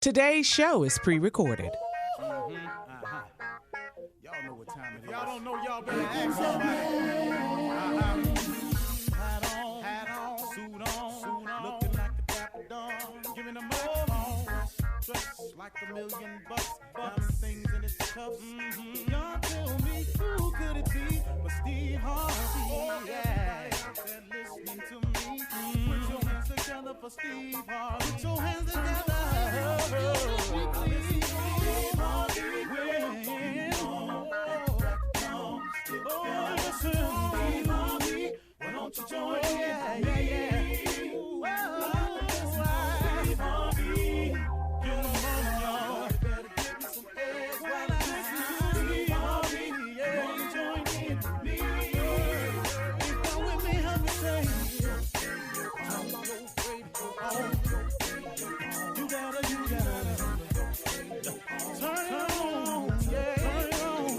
Today's show is pre-recorded. Y'all know what time it is. Y'all don't know, y'all better ask somebody. Hat on, suit on, looking like the Dapper Dawn, giving them all dressed like $1,000,000, diamond things in its cuffs. Y'all tell me who could it be but Steve Harvey? Oh yeah, they're listening to me. Put your hands together for Steve Harvey. Put your hands together. Steve Harvey. Steve Harvey, why don't you join me? Yeah. Steve Harvey, get on, y'all. Better give me some eggs while I listen to Steve Harvey. Yeah, join in with me. Come with me, help me say. You gotta turn it on, yeah. Turn it on.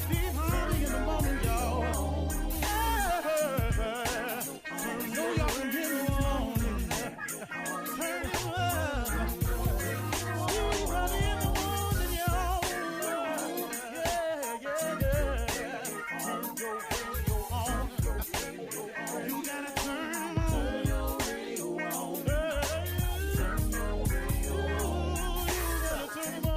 Steve Harvey in the moment, y'all. Know y'all can get it on. Turn it up. Steve Harvey in the morning, y'all. Yeah. Turn your radio on. You gotta turn your radio on. Turn your radio on. You gotta turn it on.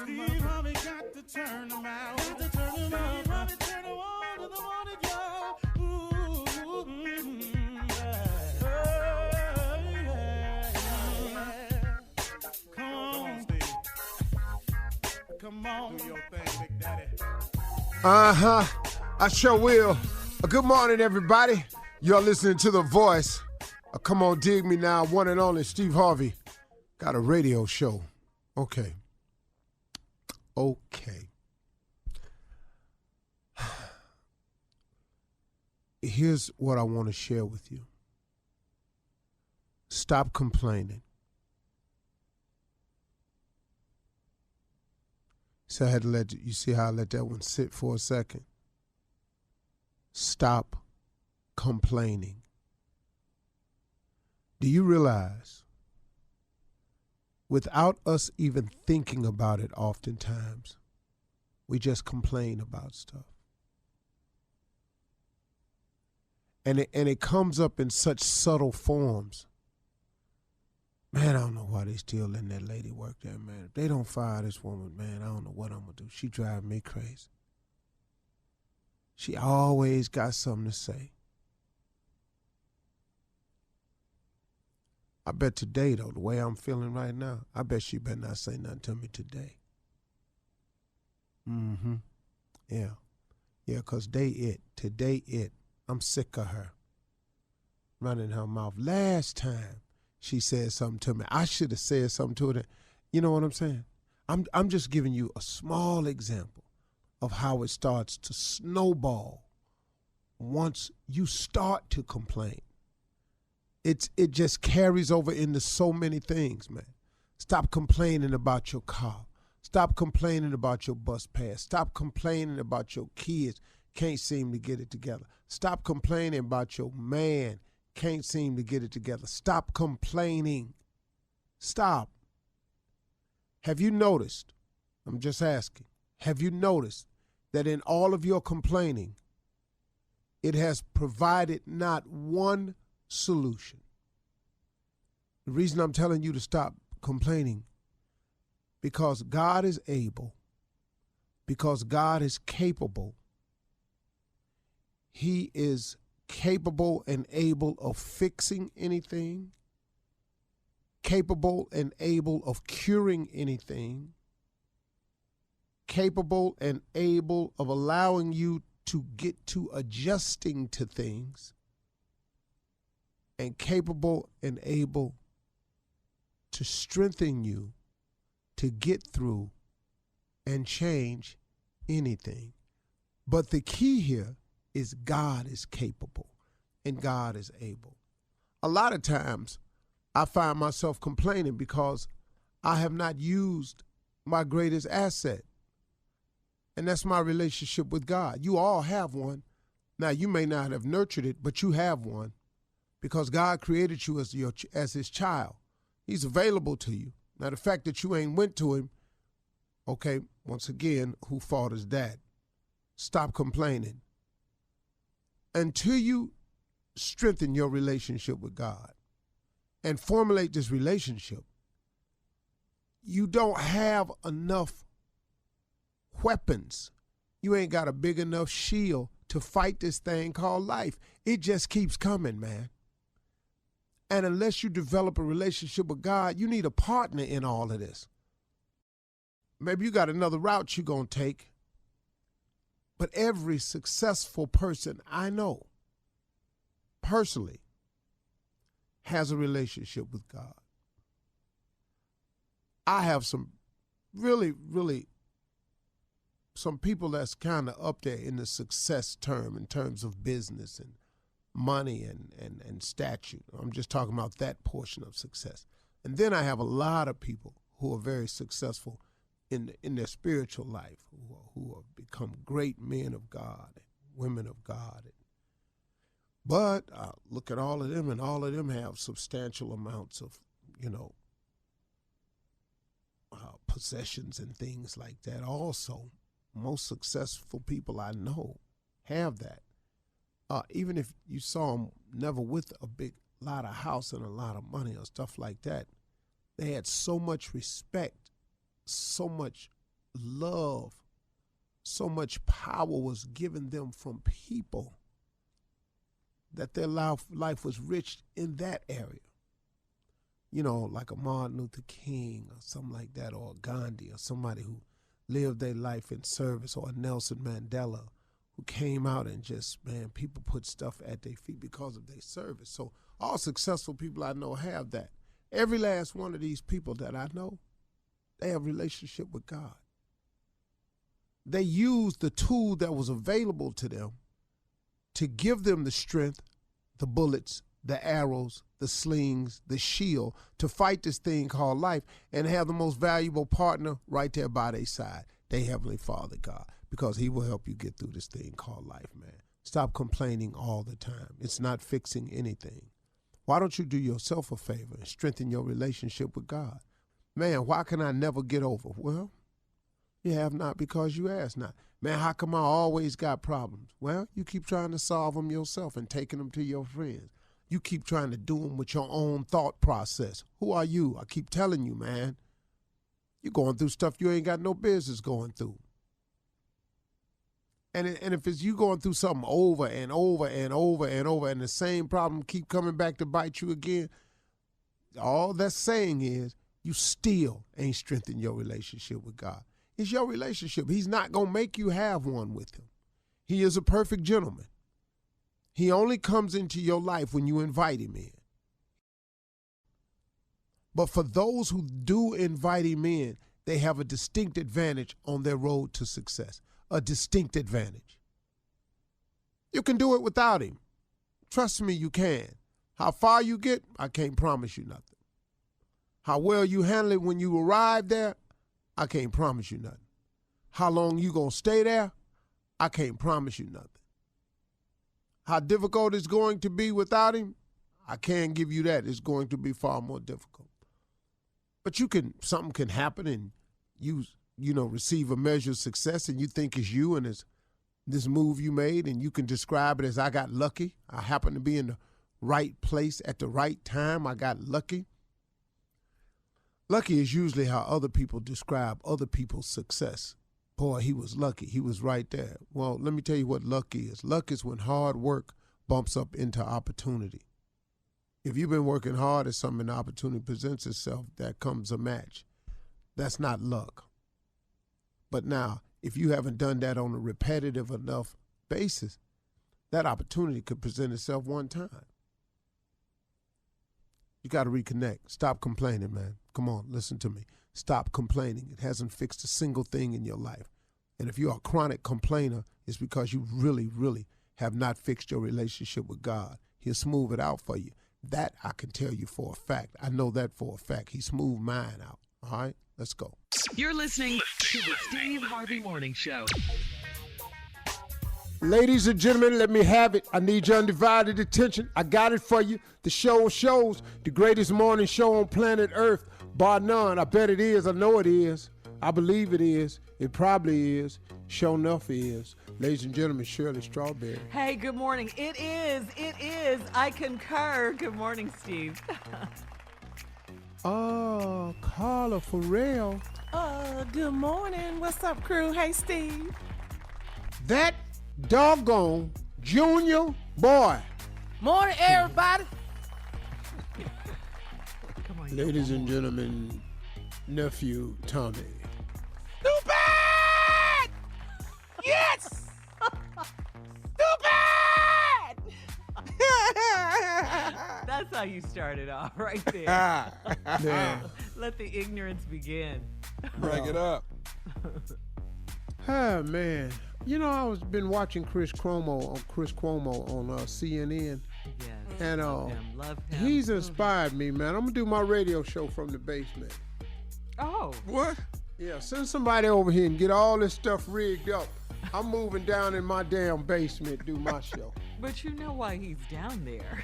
Steve Harvey got to turn them out. Got to turn them out. Steve Harvey turn them on in the morning, y'all. Come on, Steve. Come on. Do your thing, Big Daddy. I sure will. Good morning, everybody. You're listening to The Voice. Come on, dig me now. One and only Steve Harvey. Got a radio show. Okay. Here's what I want to share with you. Stop complaining. So I had to you see how I let that one sit for a second? Stop complaining. Do you realize, without us even thinking about it oftentimes, we just complain about stuff? And it comes up in such subtle forms. Man, I don't know why they still letting that lady work there, man. If they don't fire this woman, man, I don't know what I'm going to do. She driving me crazy. She always got something to say. I bet today, though, the way I'm feeling right now, I bet she better not say nothing to me today. Yeah, because today it. I'm sick of her running her mouth. Last time she said something to me, I should have said something to her. You know what I'm saying? I'm just giving you a small example of how it starts to snowball once you start to complain. It just carries over into so many things, man. Stop complaining about your car. Stop complaining about your bus pass. Stop complaining about your kids can't seem to get it together. Stop complaining about your man can't seem to get it together. Stop complaining. Stop. Have you noticed, I'm just asking, have you noticed that in all of your complaining, it has provided not one solution? The reason I'm telling you to stop complaining, because God is able, because God is capable. He is capable and able of fixing anything, capable and able of curing anything, capable and able of allowing you to get to adjusting to things, and capable and able to strengthen you to get through and change anything. But the key here is God is capable and God is able. A lot of times I find myself complaining because I have not used my greatest asset. And that's my relationship with God. You all have one. Now, you may not have nurtured it, but you have one because God created you as his child. He's available to you. Now, the fact that you ain't went to him, okay, once again, who fault is that? Stop complaining. Until you strengthen your relationship with God and formulate this relationship, you don't have enough weapons. You ain't got a big enough shield to fight this thing called life. It just keeps coming, man. And unless you develop a relationship with God, you need a partner in all of this. Maybe you got another route you're going to take. But every successful person I know personally has a relationship with God. I have some really some people that's kind of up there in the success term in terms of business and money and statute. I'm just talking about that portion of success. And then I have a lot of people who are very successful in their spiritual life, who have become great men of God and women of God. But I look at all of them, and all of them have substantial amounts of, possessions and things like that. Also, most successful people I know have that. Even if you saw them never with a big lot of house and a lot of money or stuff like that, they had so much respect, so much love, so much power was given them from people that their life was rich in that area. Like a Martin Luther King or something like that, or a Gandhi, or somebody who lived their life in service, or a Nelson Mandela who came out and just, man, people put stuff at their feet because of their service. So all successful people I know have that. Every last one of these people that I know, they have a relationship with God. They used the tool that was available to them to give them the strength, the bullets, the arrows, the slings, the shield to fight this thing called life, and have the most valuable partner right there by their side, their Heavenly Father, God, because he will help you get through this thing called life, man. Stop complaining all the time. It's not fixing anything. Why don't you do yourself a favor and strengthen your relationship with God? Man, why can I never get over? Well, you have not because you ask not. Man, how come I always got problems? Well, you keep trying to solve them yourself and taking them to your friends. You keep trying to do them with your own thought process. Who are you? I keep telling you, man. You're going through stuff you ain't got no business going through. And if it's you going through something over and over and over and over, and the same problem keep coming back to bite you again, all that's saying is you still ain't strengthened your relationship with God. It's your relationship. He's not going to make you have one with him. He is a perfect gentleman. He only comes into your life when you invite him in. But for those who do invite him in, they have a distinct advantage on their road to success. A distinct advantage. You can do it without him. Trust me, you can. How far you get, I can't promise you nothing. How well you handle it when you arrive there, I can't promise you nothing. How long you gonna stay there, I can't promise you nothing. How difficult it's going to be without him, I can't give you that. It's going to be far more difficult. But something can happen and you receive a measure of success and you think it's you and it's this move you made, and you can describe it as I got lucky. I happened to be in the right place at the right time. I got lucky. Lucky is usually how other people describe other people's success. Boy, he was lucky. He was right there. Well, let me tell you what luck is. Luck is when hard work bumps up into opportunity. If you've been working hard at something and the opportunity presents itself, that comes a match. That's not luck. But now, if you haven't done that on a repetitive enough basis, that opportunity could present itself one time. You got to reconnect. Stop complaining, man. Come on, listen to me. Stop complaining. It hasn't fixed a single thing in your life. And if you're a chronic complainer, it's because you really, really have not fixed your relationship with God. He'll smooth it out for you. That I can tell you for a fact. I know that for a fact. He smoothed mine out, all right? Let's go. You're listening to the Steve Harvey Morning Show. Ladies and gentlemen, let me have it. I need your undivided attention. I got it for you. The show shows the greatest morning show on planet Earth, bar none. I bet it is. I know it is. I believe it is. It probably is. Sure enough it is. Ladies and gentlemen, Shirley Strawberry. Hey, good morning. It is. I concur. Good morning, Steve. Oh, Carla, for real. Good morning. What's up, crew? Hey, Steve. That doggone junior boy. Morning, everybody. Come on. Ladies and gentlemen, nephew Tommy. Stupid! Yes! Stupid! That's how you started off, right there. Man. Let the ignorance begin. Break it up. Oh, man. You know, I was been watching Chris Cuomo on CNN. Yes. And Love him. he's inspired me, man. I'm going to do my radio show from the basement. Oh. What? Yeah, send somebody over here and get all this stuff rigged up. I'm moving down in my damn basement to do my show. But you know why he's down there.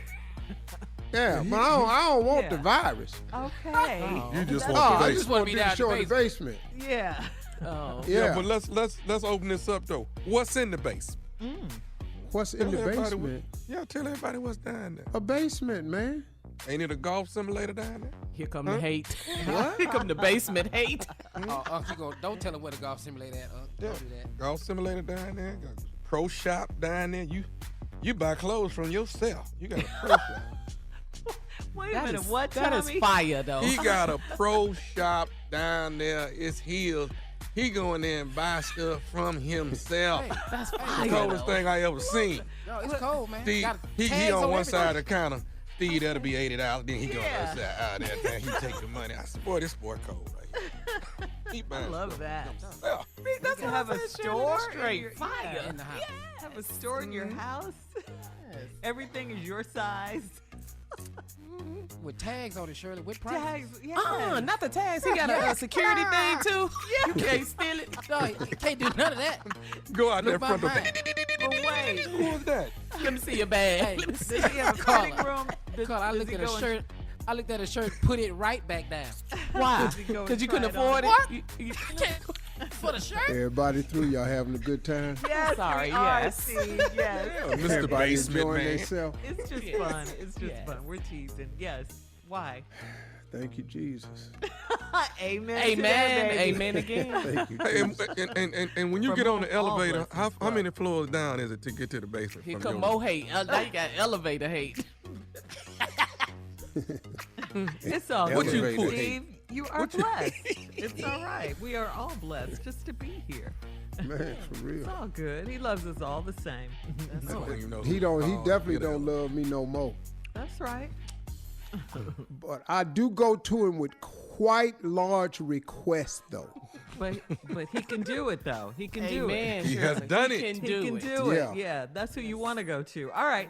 Yeah, but I don't want the Yeah. virus. Okay. You just That's want the I basement. just want to do the show in the basement. Yeah. Oh. Yeah. But let's open this up though. What's in the base? What's in the Tell everybody basement? tell everybody what's down there. A basement, man. Ain't it a golf simulator down there? Here come the hate. What? Here come the basement hate. Don't tell him where the golf simulator at. Don't do that. Golf simulator down there. Got a pro shop down there. You buy clothes from yourself. You got a pro shop. Wait a minute. What, That is Tommy? fire, though. He got a pro shop down there. It's his. He go in there and buy stuff from himself. That's The fire. coldest thing I ever seen. No, it's cold, man. Steve, Got he tags on one everything. side of the counter. Steve, that'll be $80. Then he go Yeah. on the other side out there. He take the money. I said, boy, this boy cold right here. He buying I love stuff. that. Yeah. You can have a store Straight in your, fire. In the house. Have a store in your house. Everything is your size. With tags on it, Shirley. With price. Tags. Yeah. Not the tags. He got a security thing, too. You can't steal it. No, you can't do none of that. Go out there Look front of behind. But wait. Who was that? Let me see your bag. Hey, Does he have a fitting room? Carla, I looked at a shirt. I looked at a shirt, put it right back down. Why? Does he go and Because you try couldn't it on? afford it? What? You For the shirt? Everybody through, y'all having a good time? Yes, Sorry, we are, yes. Steve. Yes. Mr. Everybody Basement enjoying Man. themselves? It's just Yes. fun. It's just Yes. fun. We're teasing. Yes. Why? Thank you, Jesus. Amen. to Amen. that, baby. Amen again. Thank you, Hey, Jesus. and when you From get on the all elevator, blessings. how many floors down is it to get to the basement? Here from come your- more hate. Now you got elevator hate. It's all What good, you put? Steve. You are blessed. It's all right. We are all blessed just to be here. Man, for real. It's all good. He loves us all the same. That's That's all. when you know He who don't. to He call, definitely get out. don't love me no more. That's right. But I do go to him with quite large requests, though. But he can do it though. He can do it. Amen. He has Shirley. done He it. Can He do can it. do it. Yeah. Yeah, that's who you want to go to. All right.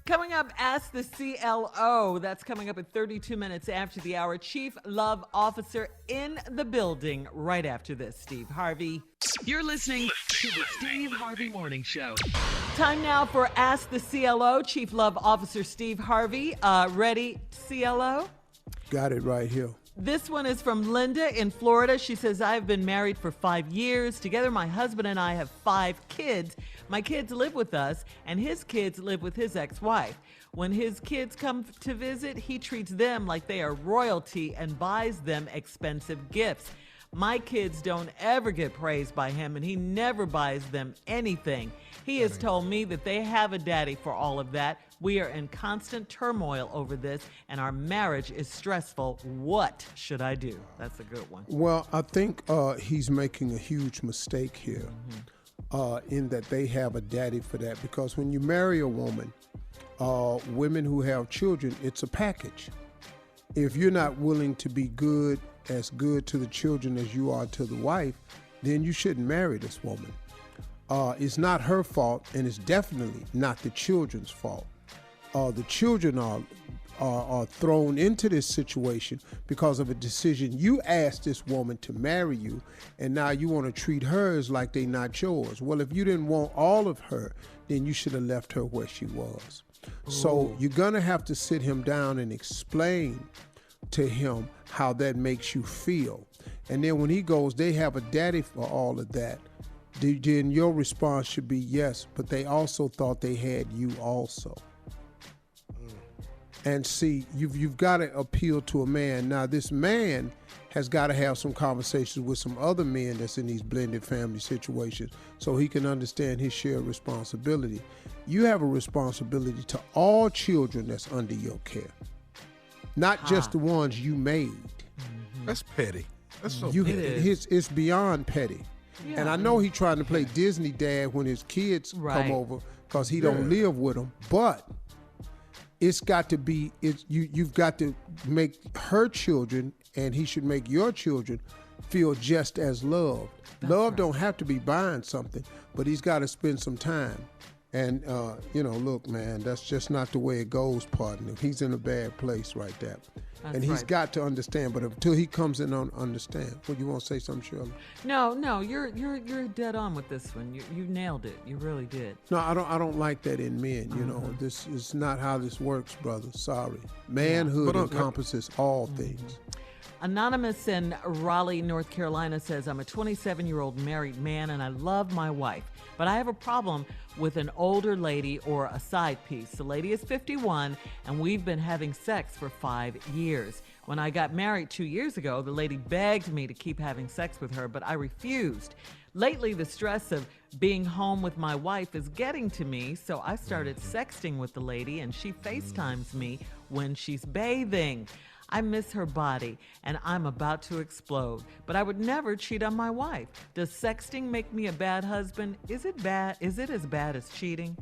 Coming up, Ask the CLO. That's coming up at 32 minutes after the hour. Chief Love Officer in the building right after this. Steve Harvey. You're listening to the Steve Harvey Morning Show. Time now for Ask the CLO. Chief Love Officer Steve Harvey. Ready, CLO? Got it right here. This one is from Linda in Florida. She says, I've been married for 5 years. Together, my husband and I have 5 kids. My kids live with us, and his kids live with his ex-wife. When his kids come to visit, he treats them like they are royalty and buys them expensive gifts. My kids don't ever get praised by him, and he never buys them anything. He has told me that they have a daddy for all of that. We are in constant turmoil over this, and our marriage is stressful. What should I do? That's a good one. Well, I think he's making a huge mistake here in that they have a daddy for that. Because when you marry a woman, women who have children, it's a package. If you're not willing to be as good to the children as you are to the wife, then you shouldn't marry this woman. It's not her fault, and it's definitely not the children's fault. The children are are thrown into this situation because of a decision. You asked this woman to marry you, and now you want to treat her as like they not yours. Well, if you didn't want all of her, then you should have left her where she was. Ooh. So you're going to have to sit him down and explain to him how that makes you feel. And then when he goes, they have a daddy for all of that. Then your response should be yes, but they also thought they had you also. And see, you've got to appeal to a man. Now, this man has got to have some conversations with some other men that's in these blended family situations so he can understand his shared responsibility. You have a responsibility to all children that's under your care, not just the ones you made. Mm-hmm. That's petty. That's so petty. It's beyond petty. Yeah. And I know he's trying to play Disney dad when his kids come over because he don't live with them, but it's got to be, you've got to make her children, and he should make your children feel just as loved. Love don't have to be buying something, but he's got to spend some time. And, look, man, that's just not the way it goes, partner. He's in a bad place right there. And he's got to understand, but until he comes in on understand. Well, you want to say something, Shirley? No, you're dead on with this one. You nailed it. You really did. No, I don't like that in men. You know, this is not how this works, brother. Sorry, manhood encompasses all things. Anonymous in Raleigh, North Carolina says, I'm a 27-year-old married man and I love my wife, but I have a problem with an older lady or a side piece. The lady is 51 and we've been having sex for 5 years. When I got married 2 years ago, the lady begged me to keep having sex with her, but I refused. Lately, the stress of being home with my wife is getting to me, so I started sexting with the lady and she FaceTimes me when she's bathing. I miss her body, and I'm about to explode. But I would never cheat on my wife. Does sexting make me a bad husband? Is it bad? Is it as bad as cheating?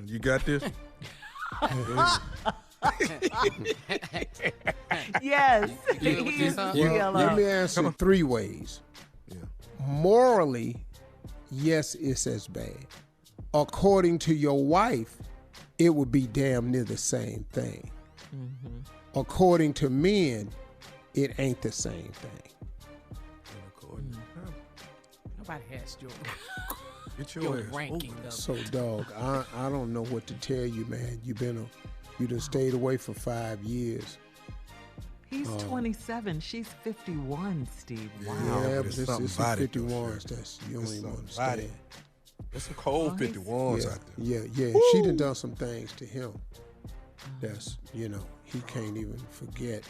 You got this? Yes. Let me answer 3 ways. Yeah. Morally, yes, it's as bad. According to your wife, it would be damn near the same thing. Mm-hmm. According to men, it ain't the same thing. Nobody has your Get your ass ranking. So, dog, I don't know what to tell you, man. You done stayed away for 5 years. He's 27. She's 51, Steve. Wow. Yeah, but it's some 51s. That's you don't even understand. There's some cold 51s out there. Yeah. Woo! She done some things to him. That's, he can't even forget.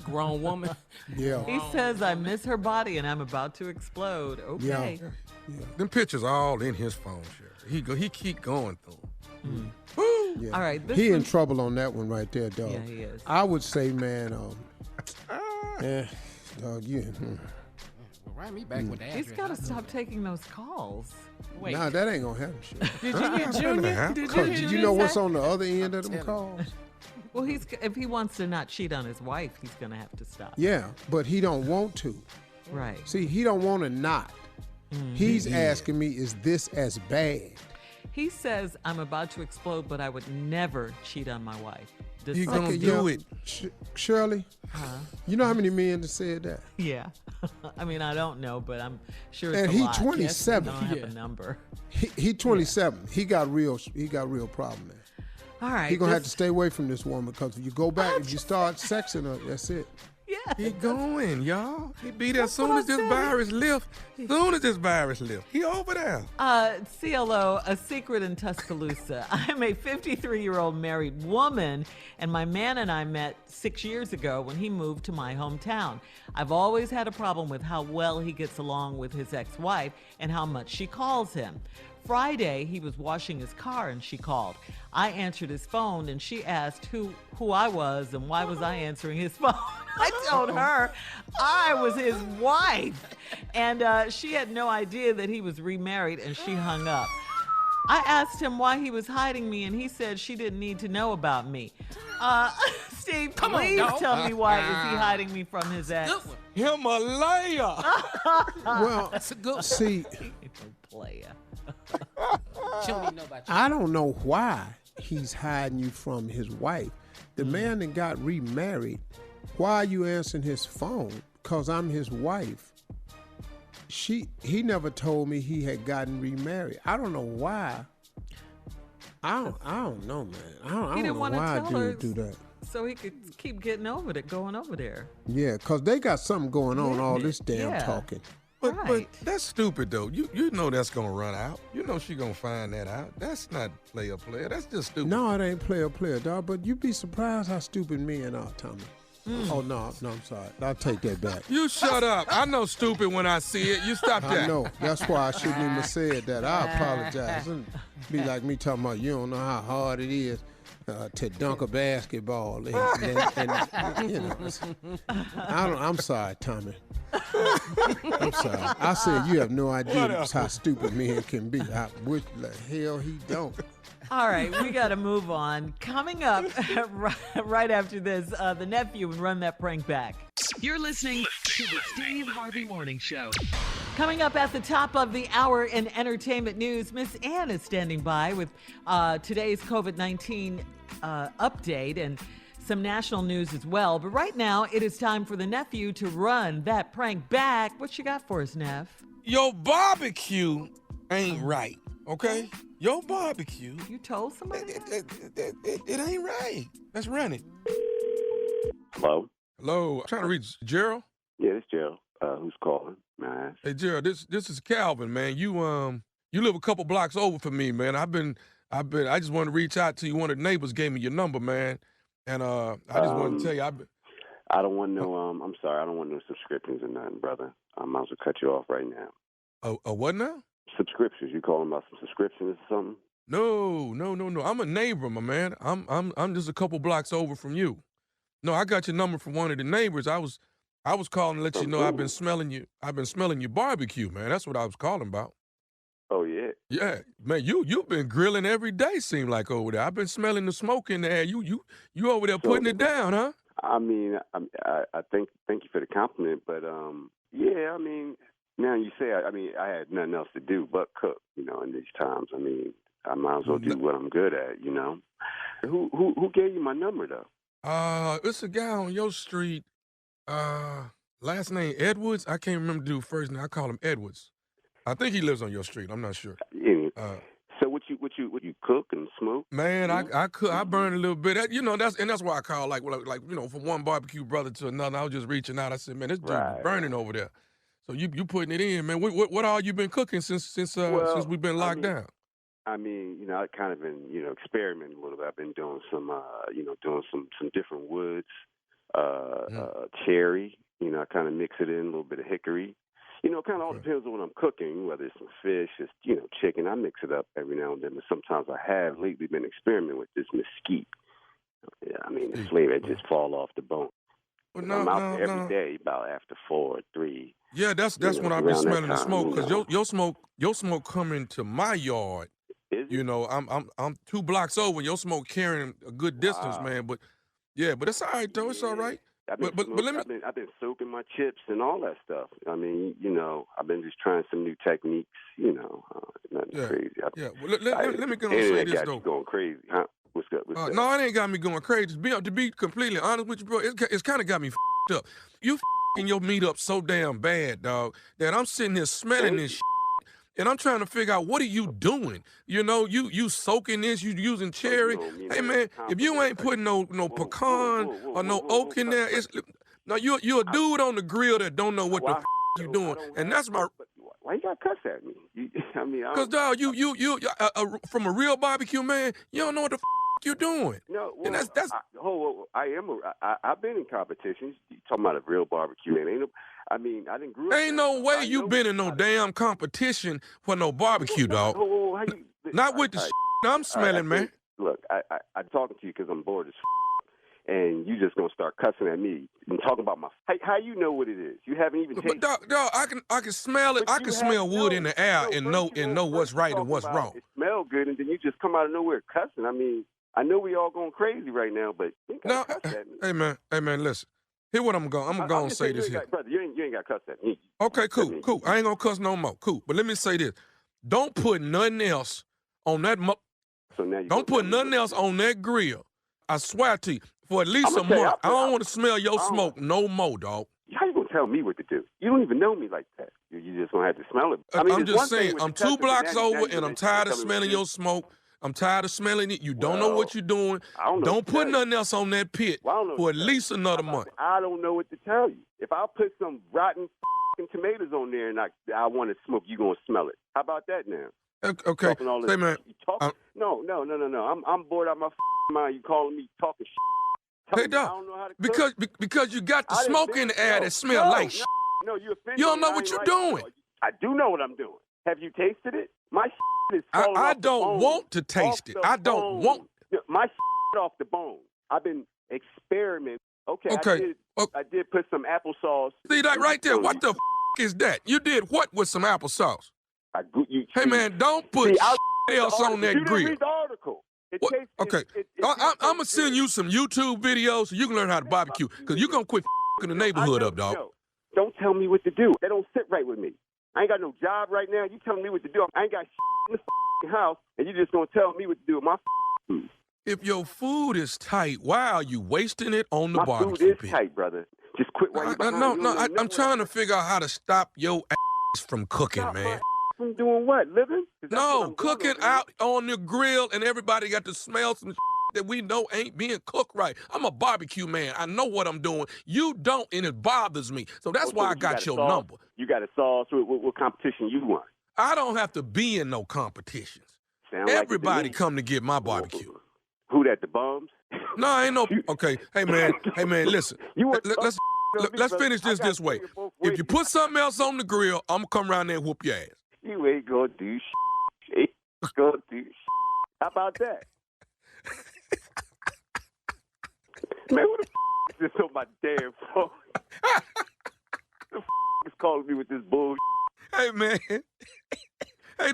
Grown woman. Yeah. He says, I miss her body and I'm about to explode. Okay. Yeah. Them pictures all in his phone, Sherry. He keep going through them. Yeah. All right. He in trouble on that one right there, dog. Yeah, he is. I would say, man, dog, Write me back with that. He's got to stop taking those calls. Wait. Nah, that ain't gonna happen, shit. Did you hear Junior? Did you know what's on the other end of them calls? Well, if he wants to not cheat on his wife, he's going to have to stop. Yeah, but he don't want to. Right. See, he don't want to not. He's asking me, is this as bad? He says, I'm about to explode, but I would never cheat on my wife. He's going to do it. Shirley, you know how many men that said that? Yeah. I mean, I don't know, but I'm sure it's and a he lot. 27. I don't have a number. He 27. Yeah. He got real problem, man. All right. He gonna have to stay away from this woman because if you go back, if you start sexing her, that's it. Yeah. He going, y'all. He be there as soon as this virus lift. He over there. CLO, a secret in Tuscaloosa. I'm a 53-year-old married woman, and my man and I met 6 years ago when he moved to my hometown. I've always had a problem with how well he gets along with his ex-wife and how much she calls him. Friday, he was washing his car and she called. I answered his phone and she asked who I was and why was I answering his phone. I told her I was his wife. And she had no idea that he was remarried and she hung up. I asked him why he was hiding me and he said she didn't need to know about me. Steve, please tell me why is he hiding me from his ex? Himalaya. Well, that's a good one. See, player. She don't even know about you. I don't know why he's hiding you from his wife. The man that got remarried, why are you answering his phone? Because I'm his wife. He never told me he had gotten remarried. I don't know why. I don't know, man. I don't know why a dude do that. So he could keep getting over it, going over there. Yeah, because they got something going on, all this damn talking. But that's stupid, though. You know that's going to run out. You know she going to find that out. That's not player. That's just stupid. No, it ain't player, dog. But you'd be surprised how stupid men are, Tommy. Oh, no, I'm sorry. I'll take that back. You shut up. I know stupid when I see it. You stop that. I know. That's why I shouldn't even have said that. I apologize. It'd be like me talking about you don't know how hard it is to dunk a basketball. And you know, I'm sorry, Tommy. I'm sorry. I said you have no idea how stupid men can be. I wish the hell he don't. All right, we got to move on. Coming up right after this, the nephew and Run That Prank Back. You're listening to the Steve Harvey Morning Show. Coming up at the top of the hour in entertainment news, Miss Ann is standing by with today's COVID-19 update and some national news as well. But right now, it is time for the nephew to run that prank back. What you got for us, Neff? Your barbecue ain't right, okay? Your barbecue. You told somebody? It ain't right. Let's run it. Hello? Hello. I'm trying to reach Gerald. Yeah, it's Gerald. Who's calling? May I ask? Hey, Gerald, this is Calvin, man. You live a couple blocks over from me, man. I just wanted to reach out to you. One of the neighbors gave me your number, man. And I just wanted to tell you I don't want no I'm sorry, I don't want no subscriptions or nothing, brother. I might as well cut you off right now. What now? Subscriptions. You calling about some subscriptions or something? No. I'm a neighbor, my man. I'm just a couple blocks over from you. No, I got your number from one of the neighbors. I was calling to let you know I've been smelling your barbecue, man. That's what I was calling about. Oh yeah. Yeah, man. You've been grilling every day. Seem like over there. I've been smelling the smoke in the air. You over there putting it down, huh? I mean, I thank you for the compliment, but yeah. I mean, now you say I had nothing else to do but cook. You know, in these times. I mean, I might as well do what I'm good at. You know. Who gave you my number though? It's a guy on your street. Last name Edwards. I can't remember the dude's first name. I call him Edwards. I think he lives on your street. I'm not sure. So what you cook and smoke? Man, I cook. I burn a little bit. That's why I call like from one barbecue brother to another. I was just reaching out. I said, man, this dude is burning over there. So you putting it in, man. What all you been cooking since we've been locked down? I mean, I kind of been experimenting a little bit. I've been doing some some different woods, cherry. I kind of mix it in a little bit of hickory. It kind of all depends on what I'm cooking, whether it's some fish, it's, chicken. I mix it up every now and then. But sometimes I have lately been experimenting with this mesquite. Yeah, I mean, the flavor just fall off the bone. Well, I'm out there every day about after 4 or 3. Yeah, that's when I've been smelling the smoke, because your smoke coming to my yard. Is it? I'm 2 blocks over. Your smoke carrying a good distance, man. But it's all right though. It's all right. I've been soaking my chips and all that stuff. I mean, I've been just trying some new techniques. Nothing crazy. Well, let me go and say this though. Going crazy, huh? What's good? No, it ain't got me going crazy. To be completely honest with you, bro, it's kind of got me f***ed up. You f***ing your meat up so damn bad, dog, that I'm sitting here smelling this shit. And I'm trying to figure out, what are you doing? You soaking this, you using cherry. Hey, man, if you ain't putting no pecan or no oak in there, you're a dude on the grill that don't know what the you doing. And that's my... Why you got to cuss at me? Because, dog, you from a real barbecue, man, you don't know what the you're doing. No, well, and that's... I've been in competitions. You talking about a real barbecue, man. I didn't grow up. Ain't no way you been in no damn competition for no barbecue, dog. Not with the I'm smelling, man. Look, I'm talking to you because I'm bored as and you just gonna start cussing at me and talking about my. How you know what it is? You haven't even tasted. But dog, I can smell it. I can smell wood in the air and know what's right and what's wrong. It smells good, and then you just come out of nowhere cussing. I mean, I know we all going crazy right now, but you ain't got to cuss at me. Hey man, listen. Here what I'm gonna say this here. Brother, you ain't got to cuss at me. Okay, cool. I ain't gonna cuss no more. Cool. But let me say this: don't put nothing else on that. Don't put nothing else on that grill. I swear to you, for at least a I'ma tell you, month. I don't want to smell your smoke no more, dog. How you gonna tell me what to do? You don't even know me like that. You just gonna have to smell it. I mean, I'm it's just one thing saying, with I'm the 2 testing, but blocks now over, you and I'm tired of smelling your smoke. I'm tired of smelling it. You don't know what you're doing. Don't put nothing else on that pit for at least another month. I don't know what to tell you. If I put some rotten tomatoes on there and I want to smoke, you gonna smell it. How about that now? Okay. Say, man. No. I'm bored out of my mind. You calling me talking shit. Hey, dog. I don't know how to because you got the smoke in the air that smell like shit. No, you offended You don't me. know what you're doing. I do know what I'm doing. Have you tasted it? My shit is falling I off the don't bone. want to taste it. I don't want. My shit off the bone. I've been experimenting. Okay. I did put some applesauce. See that right there? What the is that? You did what with some applesauce? Hey, man, don't put else on that grill. You didn't read the article. Okay. I'm going to send you some YouTube videos so you can learn how to barbecue, because you're going to quit f***ing the neighborhood up, dog. No. Don't tell me what to do. That don't sit right with me. I ain't got no job right now. You telling me what to do. I ain't got in the house, and you just going to tell me what to do with my food. If your food is tight, why are you wasting it on the barbecue My food is pit? tight, brother. Just quit while you're behind. No, I'm trying to figure out how to stop your ass from cooking, man. From doing what? Living? No, cooking out on the grill, and everybody got to smell some that we know ain't being cooked right. I'm a barbecue man. I know what I'm doing. You don't, and it bothers me. So that's why I got your number. You got a sauce. What competition you want? I don't have to be in no competitions. Everybody come to get my barbecue. Who that, the bums? No, ain't no. Okay, hey man, listen. Let's finish this way. If you put something else on the grill, I'm gonna come around there and whoop your ass. You ain't gonna do shit. Ain't gonna do shit. How about that? Man, who the is this on my damn phone? The is calling me with this bullshit? Hey man. Hey,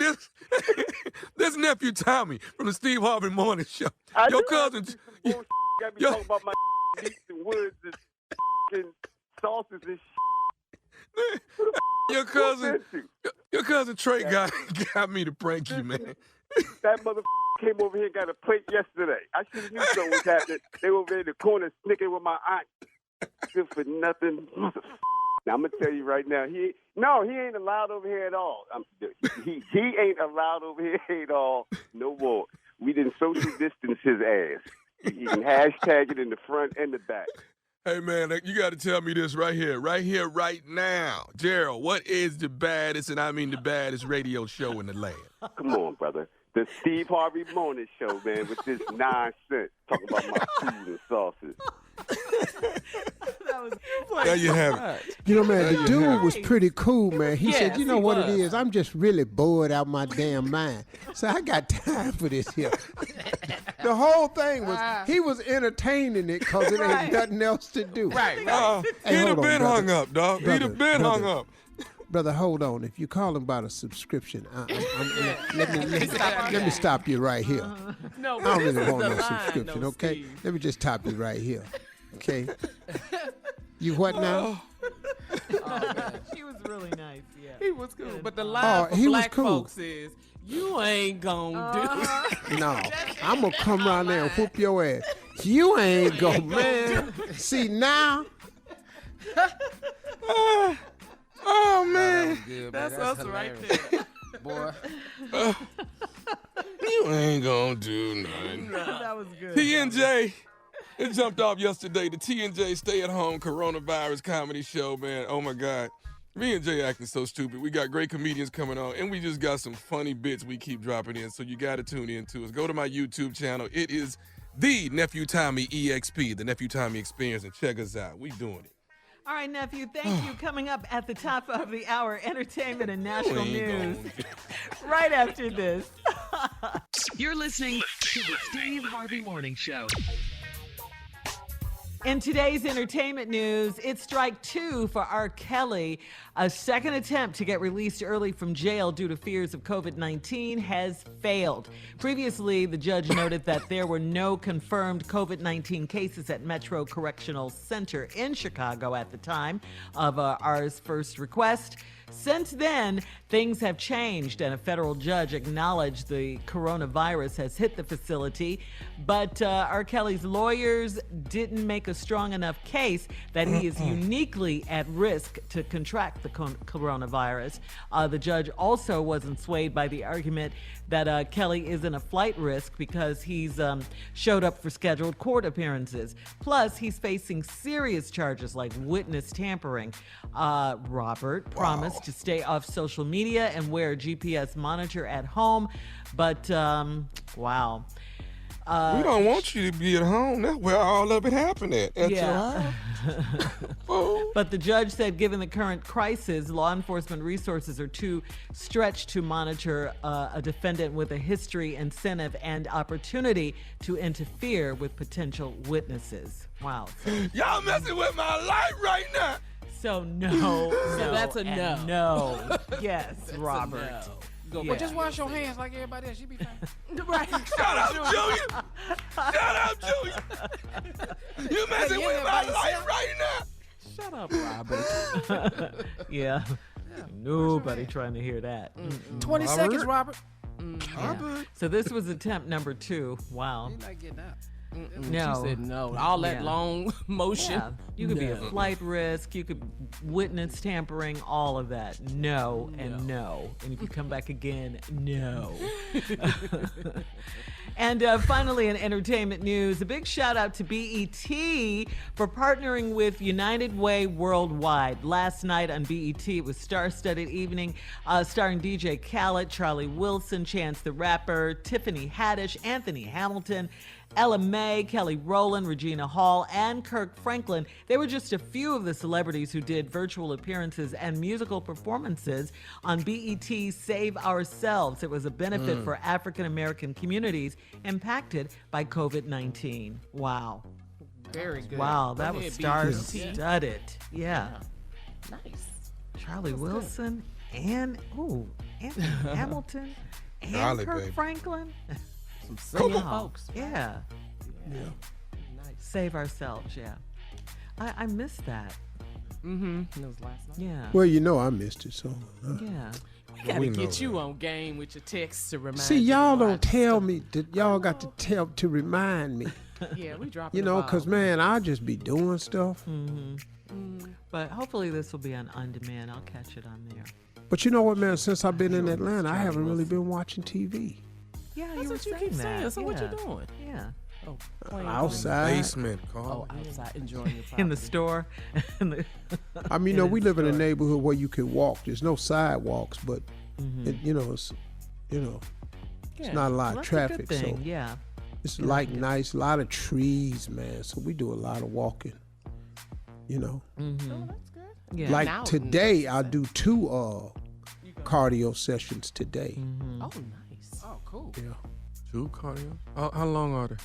this nephew Tommy from the Steve Harvey Morning Show. Your cousin. Got me talking about my meats and woods and sauces and shit. Your cousin Trey got me to prank you, man. That mother came over here and got a plate yesterday. I should have knew something was happening. They were over in the corner snicking with my aunt. Good for nothing. Now, I'm going to tell you right now, he ain't allowed over here at all. He ain't allowed over here at all no more. We didn't social distance his ass. You can hashtag it in the front and the back. Hey, man, you got to tell me this right here, right now. Gerald, what is the baddest, and I mean the baddest radio show in the land? Come on, brother. The Steve Harvey Morning Show, man, with this nonsense. Talking about my food and sauces. There you have it. You know, man, the dude was pretty cool, man. He said, you know what it is? I'm just really bored out my damn mind. So I got time for this here. The whole thing was, he was entertaining it because it ain't nothing else to do. Right. He'd have been hung up, dog. He'd have been hung up. Brother, hold on. If you're calling about a subscription, let me stop you right here. No, I don't really want no subscription, okay? Steve. Let me just stop you right here, okay? You what now? She was really nice, yeah. He was cool. But the line for black folks is, you ain't gonna do. No, I'm going to come around there and whoop your ass. You ain't going, man. See, now. Oh, man. Good, That's us hilarious. right there. Boy. You ain't gonna do nothing. That was good. TNJ, it jumped off yesterday. The TNJ stay-at-home coronavirus comedy show, man. Oh, my God. Me and Jay acting so stupid. We got great comedians coming on, and we just got some funny bits we keep dropping in, so you got to tune in to us. Go to my YouTube channel. It is the Nephew Tommy EXP, the Nephew Tommy Experience, and check us out. We doing it. All right, nephew, thank you. Coming up at the top of the hour, entertainment and national news. Right after this. You're listening to the Steve Harvey Morning Show. In today's entertainment news, it's strike two for R. Kelly. A second attempt to get released early from jail due to fears of COVID-19 has failed. Previously, the judge noted that there were no confirmed COVID-19 cases at Metro Correctional Center in Chicago at the time of R's first request. Since then, things have changed, and a federal judge acknowledged the coronavirus has hit the facility, but R. Kelly's lawyers didn't make a strong enough case that he is uniquely at risk to contract the coronavirus. The judge also wasn't swayed by the argument that Kelly isn't a flight risk because he's showed up for scheduled court appearances. Plus, he's facing serious charges like witness tampering. Robert promised to stay off social media and wear a GPS monitor at home, but wow. We don't want you to be at home. That's where all of it happened at your house. But the judge said given the current crisis, law enforcement resources are too stretched to monitor a defendant with a history, incentive, and opportunity to interfere with potential witnesses. Wow. Y'all messing with my life right now. So no. So that's a no. No. Yes, Robert. No. Go Well, just wash your hands like everybody else. You be fine. Right. Shut up, Julia. Shut up, Julia. You messing with my life right now. Shut up, Robert. Yeah. Nobody trying to hear that. 20 seconds, Robert. Yeah. So this was attempt number 2. Wow. You're not getting out. No. She said no. All that long motion. Yeah. You could be a flight risk. You could witness tampering, all of that. No and no. And if you come back again, no. And finally, in entertainment news, a big shout out to BET for partnering with United Way Worldwide. Last night on BET, it was star-studded evening starring DJ Khaled, Charlie Wilson, Chance the Rapper, Tiffany Haddish, Anthony Hamilton, Ella May, Kelly Rowland, Regina Hall, and Kirk Franklin. They were just a few of the celebrities who did virtual appearances and musical performances on BET's Save Ourselves. It was a benefit for African American communities impacted by COVID-19. Wow. Very good. Wow, that was star-studded. Yeah. Nice. Charlie Wilson and Anthony Hamilton and Charlie, Kirk baby. Franklin. Some singing Wow. folks. Yeah. Nice. Save Ourselves, yeah. I missed that. Mm-hmm. It was last night. Yeah. Well, you know I missed it, so. Yeah. We gotta We know get you that. on game with your texts to remind See, you. y'all to don't watch tell stuff. me that y'all got to remind me. Yeah, we dropping You the know, ball. because, man, I just be doing stuff. But hopefully this will be on demand. I'll catch it on there. But you know what, man? Since I've been in Atlanta, I haven't really been watching TV. Yeah, That's you were what you saying keep that. saying. So what you Yeah. doing? Yeah. Oh, playing Outside. Basement, Carla. Oh, outside enjoying your property. In the store. I mean, you know, we live in a neighborhood where you can walk. There's no sidewalks, but, it's, it's not a lot of That's traffic. a good thing. So Yeah. it's nice, a lot of trees, man. So we do a lot of walking, Oh, that's good. Yeah. Like Now- today, I do 2 cardio sessions today. Oh, nice. Oh, cool. Yeah. 2 cardio. How long are they?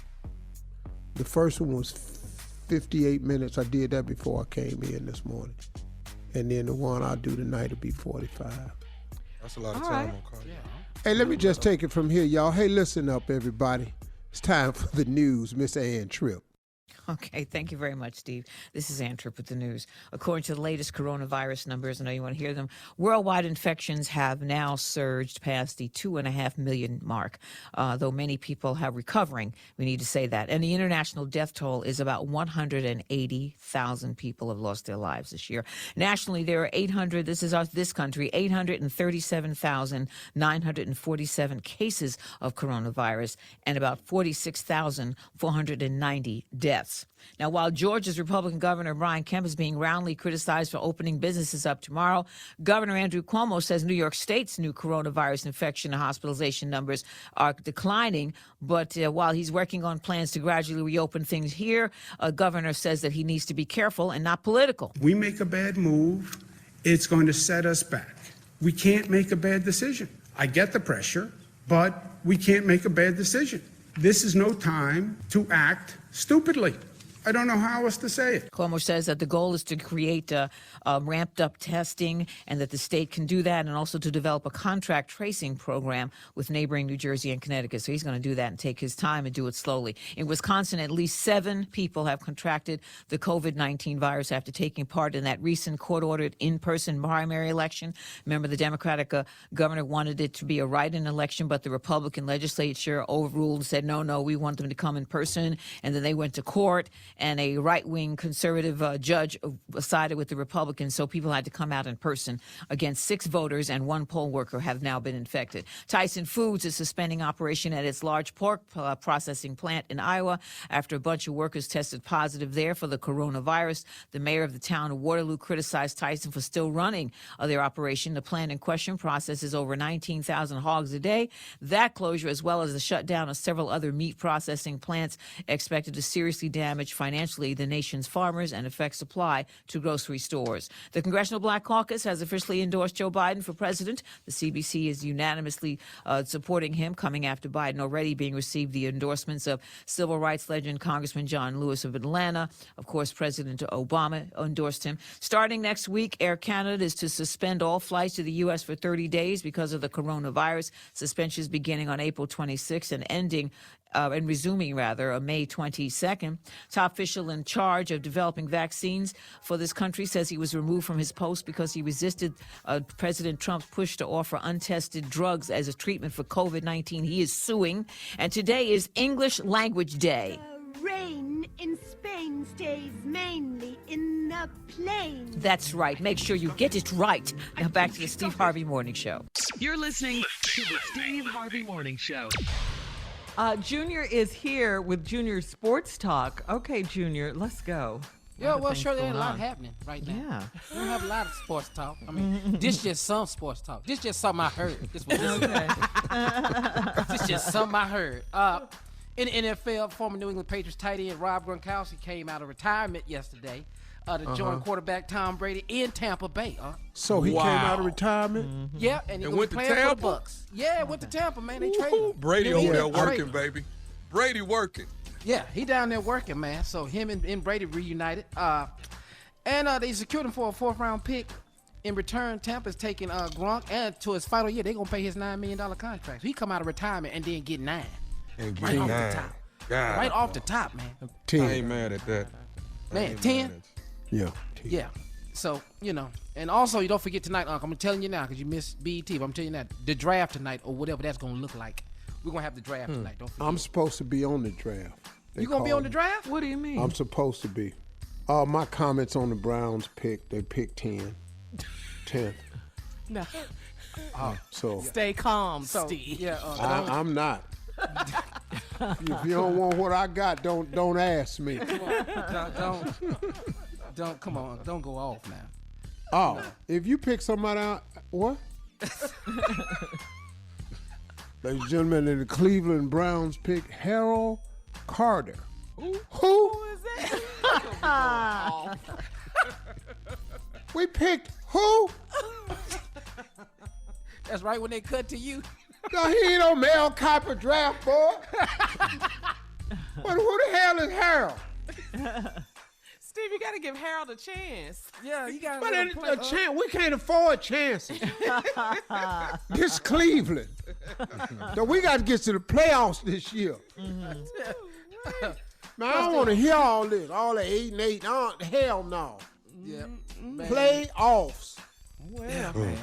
The first one was 58 minutes. I did that before I came in this morning. And then the one I'll do tonight will be 45. That's a lot of All time right. on cardio. Hey, let me just take it from here, y'all. Hey, listen up, everybody. It's time for the news. Miss Ann Tripp. Okay, thank you very much, Steve. This is Ann Tripp with the news. According to the latest coronavirus numbers, I know you want to hear them, worldwide infections have now surged past the 2.5 million mark, though many people have recovering. We need to say that. And the international death toll is about 180,000 people have lost their lives this year. Nationally, there are 837,947 cases of coronavirus and about 46,490 deaths. Now, while Georgia's Republican Governor Brian Kemp is being roundly criticized for opening businesses up tomorrow, Governor Andrew Cuomo says New York State's new coronavirus infection and hospitalization numbers are declining. But while he's working on plans to gradually reopen things here, Governor says that he needs to be careful and not political. We make a bad move, it's going to set us back. We can't make a bad decision. I get the pressure, but we can't make a bad decision. This is no time to act stupidly. I don't know how else to say it. Cuomo says that the goal is to create ramped up testing and that the state can do that, and also to develop a contract tracing program with neighboring New Jersey and Connecticut. So he's going to do that and take his time and do it slowly. In Wisconsin, at least 7 people have contracted the COVID-19 virus after taking part in that recent court-ordered in-person primary election. Remember, the Democratic governor wanted it to be a write-in election, but the Republican legislature overruled and said, no, we want them to come in person. And then they went to court, and a right-wing conservative judge sided with the Republicans, so people had to come out in person. Against 6 voters and 1 poll worker have now been infected. Tyson Foods is suspending operation at its large pork processing plant in Iowa after a bunch of workers tested positive there for the coronavirus. The mayor of the town of Waterloo criticized Tyson for still running their operation. The plant in question processes over 19,000 hogs a day. That closure, as well as the shutdown of several other meat processing plants, expected to seriously damage financially the nation's farmers and affect supply to grocery stores. The Congressional Black Caucus has officially endorsed Joe Biden for president. The CBC is unanimously supporting him, coming after Biden already being received the endorsements of civil rights legend Congressman John Lewis of Atlanta. Of course, President Obama endorsed him. Starting next week, Air Canada is to suspend all flights to the U.S. for 30 days because of the coronavirus. Suspensions beginning on April 26th and ending and resuming on May 22nd. Top official in charge of developing vaccines for this country says he was removed from his post because he resisted President Trump's push to offer untested drugs as a treatment for COVID-19. He is suing. And today is English Language Day. Rain in Spain stays mainly in the plain. That's right. Make sure you get it right. Now back to the Steve Harvey Morning Show. You're listening to the Steve Harvey Morning Show. Junior is here with Junior Sports Talk. Okay, Junior, let's go. Yeah, well, sure, there's a lot happening right now. Yeah. We don't have a lot of sports talk. I mean, this just some sports talk. This just something I heard. This just something I heard. In the NFL, former New England Patriots tight end Rob Gronkowski came out of retirement yesterday to join quarterback Tom Brady in Tampa Bay. So he came out of retirement? Mm-hmm. Yeah, and he was went playing to Tampa? for the Bucks. Yeah, went to Tampa, man. They traded him. Brady over there working, baby. Brady working. Yeah, he down there working, man. So him and Brady reunited. And they secured him for a 4th-round pick. In return, Tampa's taking Gronk, and to his final year, they're going to pay his $9 million contract. So he come out of retirement and then get 9. And right off the top. God. Right off the top, man. 10. I ain't mad at that. Man, 10? Yeah. 10. Yeah. So, and also you don't forget tonight, Uncle, I'm telling you now because you missed BET, but I'm telling you now, the draft tonight or whatever that's going to look like. We're going to have the draft tonight. Don't forget. I'm supposed to be on the draft. You going to be on the draft? What do you mean? I'm supposed to be. My comments on the Browns pick, they picked 10. 10. No. So Stay calm, Steve. Yeah, I'm not. If you don't want what I got, don't ask me. Don't come on, don't go off now. Oh, if you pick somebody out, what? Ladies and gentlemen, in the Cleveland Browns pick Harold Carter. Who is that? We picked who? That's right when they cut to you. No, he ain't no Mel Kiper draft boy. Who the hell is Harold? Steve, you got to give Harold a chance. Yeah, you got a chance. We can't afford chances. This Cleveland. So we got to get to the playoffs this year. Mm-hmm. Man, I don't want to hear all this. All the 8-8. Hell no. Yeah. Playoffs. Well, yeah, man.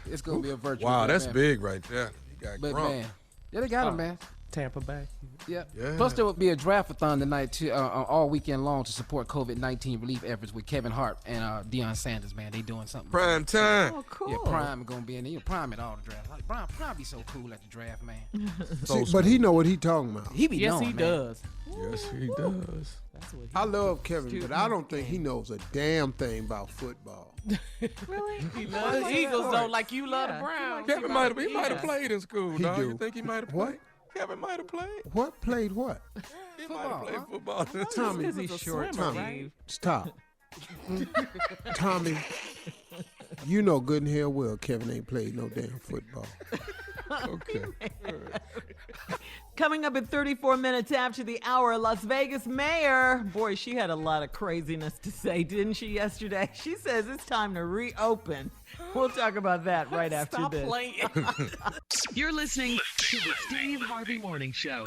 It's going to be a virtual. Wow, game, that's man. big right there. You got But, Gronk. man, yeah, they got him, man. Tampa Bay. Yeah. Yeah. Plus, there will be a draft-a-thon tonight too, all weekend long to support COVID-19 relief efforts with Kevin Hart and Deion Sanders. Man, they doing something. Prime time. Oh, cool. Yeah, Prime gonna be in there. Prime at all the draft. Like, Prime be so cool at the draft, man. See, but he know what he talking about. He be Yes, knowing, he man. does. Yes, he does. That's what I love Kevin, but I don't think he knows a damn thing about football. Really? He loves the Eagles, though, like you love the Browns. Kevin might have played in school, He dog. do. You think he might have What? played? Kevin might have played. What? Played what? He might have played football. Tommy, Because he's short, Tommy, right? stop. Tommy, you know good and hell well Kevin ain't played no damn football. Okay. Coming up at 34 minutes after the hour, Las Vegas mayor. Boy, she had a lot of craziness to say, didn't she, yesterday? She says it's time to reopen. We'll talk about that right after Stop this. playing. You're listening to the Steve Harvey Morning Show.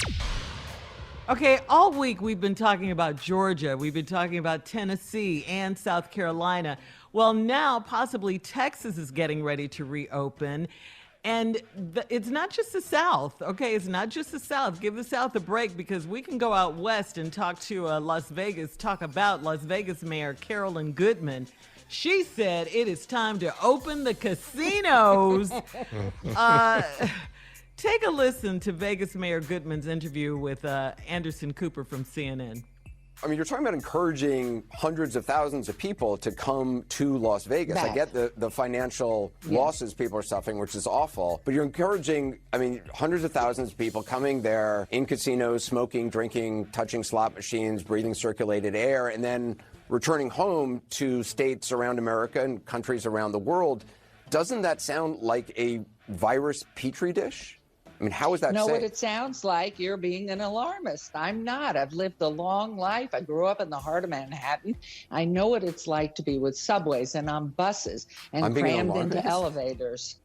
Okay, all week we've been talking about Georgia. We've been talking about Tennessee and South Carolina. Well, now possibly Texas is getting ready to reopen. And it's not just the South, okay? It's not just the South. Give the South a break, because we can go out west and talk to talk about Las Vegas Mayor Carolyn Goodman. She said it is time to open the casinos. Take a listen to Vegas Mayor Goodman's interview with Anderson Cooper from CNN. I mean, you're talking about encouraging hundreds of thousands of people to come to Las Vegas. I get the financial losses people are suffering, which is awful, but you're encouraging, hundreds of thousands of people coming there in casinos, smoking, drinking, touching slot machines, breathing circulated air, and then returning home to states around America and countries around the world. Doesn't that sound like a virus petri dish? I mean, how is that know safe? what it sounds like? You're being an alarmist. I'm not. I've lived a long life. I grew up in the heart of Manhattan. I know what it's like to be with subways and on buses and crammed into elevators.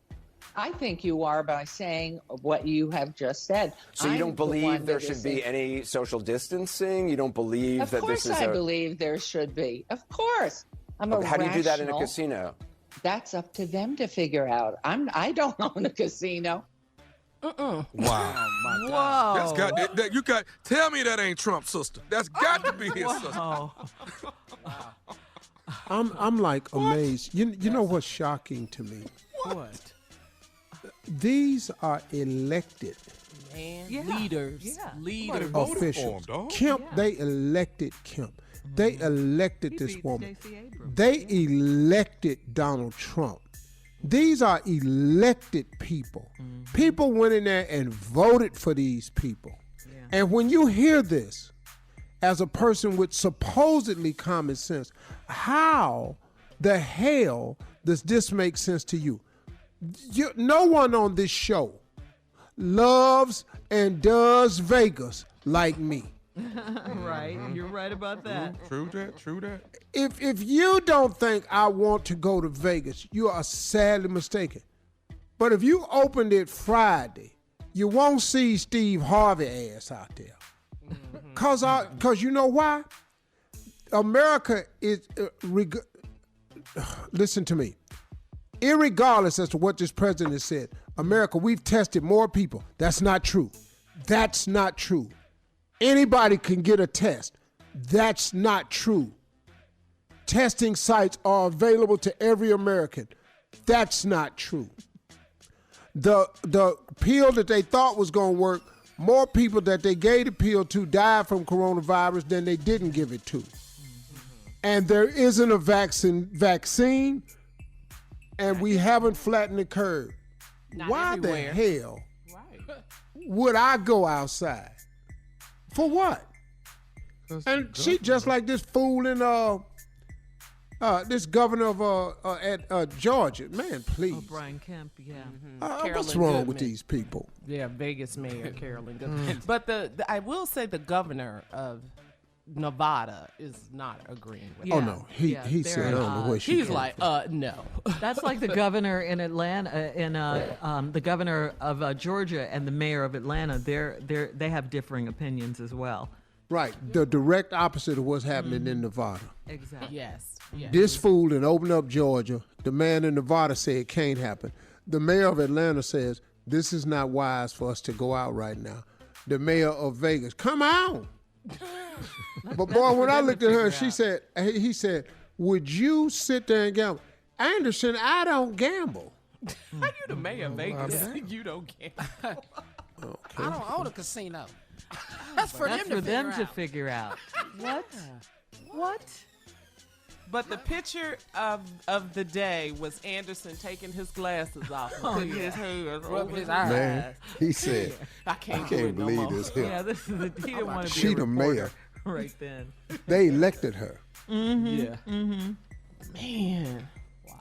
I think you are by saying what you have just said. So you don't believe there should be any social distancing? You don't believe that this is Of course I believe there should be. Of course. How do you do that in a casino? That's up to them to figure out. I don't own a casino. Wow. Oh my God. That's got you got tell me that ain't Trump's sister. That's got to be his sister. I'm like amazed. You know what's shocking to me? What? These are elected Leaders. Leaders. officials. Kemp, they elected Kemp. They elected this woman. They elected Donald Trump. These are elected people. People went in there and voted for these people. And when you hear this, as a person with supposedly common sense, how the hell does this make sense to you? No one on this show loves and does Vegas like me. Right, you're right about that. True that. If you don't think I want to go to Vegas, you are sadly mistaken. But if you opened it Friday, you won't see Steve Harvey ass out there. Cause you know why? America is listen to me. Irregardless as to what this president has said, America, we've tested more people. That's not true. That's not true. Anybody can get a test. That's not true. Testing sites are available to every American. That's not true. The pill that they thought was going to work, more people that they gave the pill to died from coronavirus than they didn't give it to. And there isn't a vaccine, and we haven't flattened the curve. Why everywhere. the hell would I go outside? For what? And she just like this fool in this governor of Georgia. Man, please. Brian Kemp, yeah. What's wrong with these people? Yeah, Vegas Mayor Carolyn Goodman. But I will say the governor of Nevada is not agreeing with Oh that. no, he said I don't know what she. He's like, no. That's like the governor in Atlanta, the governor of Georgia and the mayor of Atlanta. They have differing opinions as well. Right, the direct opposite of what's happening in Nevada. Exactly. Yes. This fool done opened up Georgia. The man in Nevada said it can't happen. The mayor of Atlanta says this is not wise for us to go out right now. The mayor of Vegas, come on. But boy, when I looked at her, he said, would you sit there and gamble? Anderson, I don't gamble. How you the mayor of Vegas? You don't care. I don't own a casino. That's for them to figure out. What? But the picture of the day was Anderson taking his glasses off and putting his hands over his eyes. Man, he said, I can't believe this here. Yeah, this is he didn't want to be She a the reporter mayor. right then. They elected her. Yeah. Man,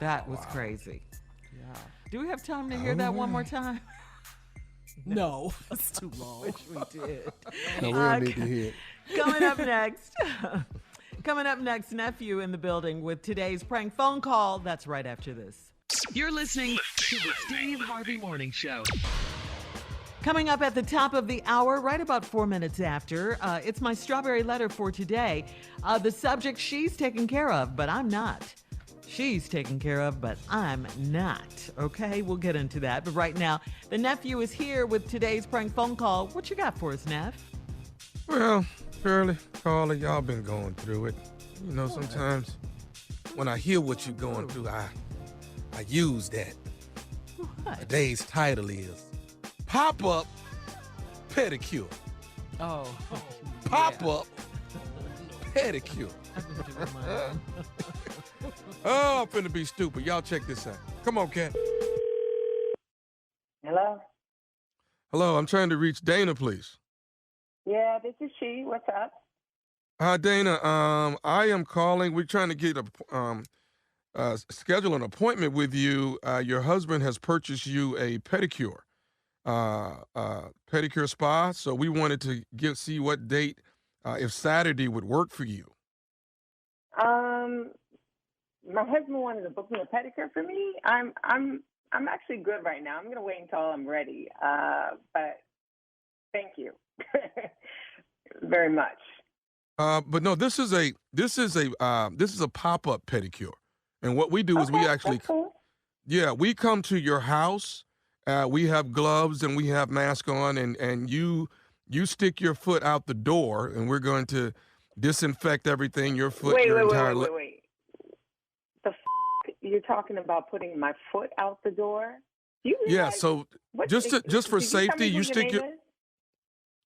that was crazy. Yeah. Do we have time to hear that one more time? No, it's too long. Wish we did. No, we don't need to hear it. Coming up next. Coming up next, nephew in the building with today's prank phone call. That's right after this. You're listening to the Steve Harvey Morning Show. Coming up at the top of the hour, right about 4 minutes after, it's my strawberry letter for today. The subject she's taken care of, but I'm not. She's taken care of, but I'm not. Okay, we'll get into that. But right now, the nephew is here with today's prank phone call. What you got for us, Neff? Well, Shirley, Carla, y'all been going through it. You know, sometimes when I hear what you're going through, I use that. What? Today's title is Pop-Up Pedicure. Oh. Pop-Up Pedicure. I've been doing mine. Oh, I'm finna be stupid. Y'all check this out. Come on, Kat. Hello? Hello, I'm trying to reach Dana, please. Yeah, this is she. What's up? Hi, Dana. I am calling. We're trying to get schedule an appointment with you. Your husband has purchased you a pedicure spa. So we wanted to see what date, if Saturday would work for you. My husband wanted to book me a pedicure for me. I'm actually good right now. I'm gonna wait until I'm ready. But thank you very much. But no, this is a pop-up pedicure, and what we do is we actually, we come to your house. We have gloves and we have mask on, and you stick your foot out the door, and we're going to disinfect everything. Your foot, Wait. The you're talking about putting my foot out the door? So just for safety, you stick your.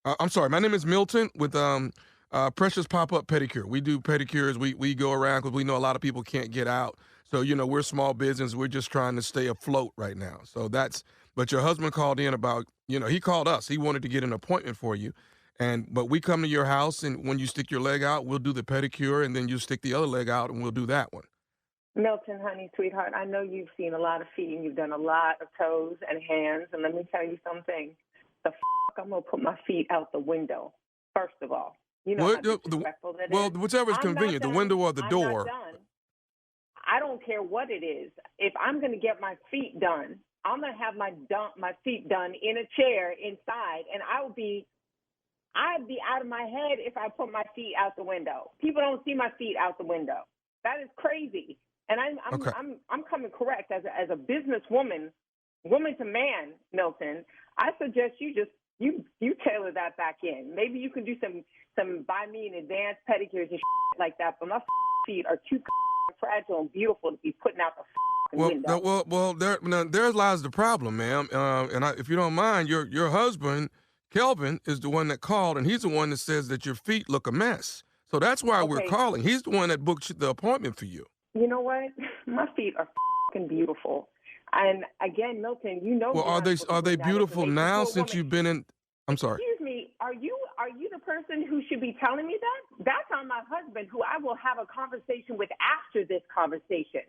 I'm sorry, my name is Milton with Precious Pop-Up Pedicure. We do pedicures. We go around because we know a lot of people can't get out. So, we're a small business. We're just trying to stay afloat right now. So but your husband called in about, he called us. He wanted to get an appointment for you. But we come to your house, and when you stick your leg out, we'll do the pedicure, and then you stick the other leg out, and we'll do that one. Milton, honey, sweetheart, I know you've seen a lot of feet, and you've done a lot of toes and hands. And let me tell you something. I'm going to put my feet out the window, first of all. You know how disrespectful that is. Whichever is convenient, the window or the door. I'm not done. I don't care what it is. If I'm going to get my feet done, I'm going to have my feet done in a chair inside, and I'd be out of my head if I put my feet out the window. People don't see my feet out the window. That is crazy. And I'm coming correct as a businesswoman, woman to man, Milton. I suggest you tailor that back in. Maybe you can do some buy me in advance pedicures and like that. But my feet are too fragile and beautiful to be putting out the window. Well, there lies the problem, ma'am. If you don't mind, your husband, Kelvin, is the one that called, and he's the one that says that your feet look a mess. So that's why we're calling. He's the one that booked the appointment for you. You know what? My feet are beautiful. And again, Milton, Well, are they beautiful now since you've been in? I'm sorry. Excuse me. Are you the person who should be telling me that? That's on my husband, who I will have a conversation with after this conversation.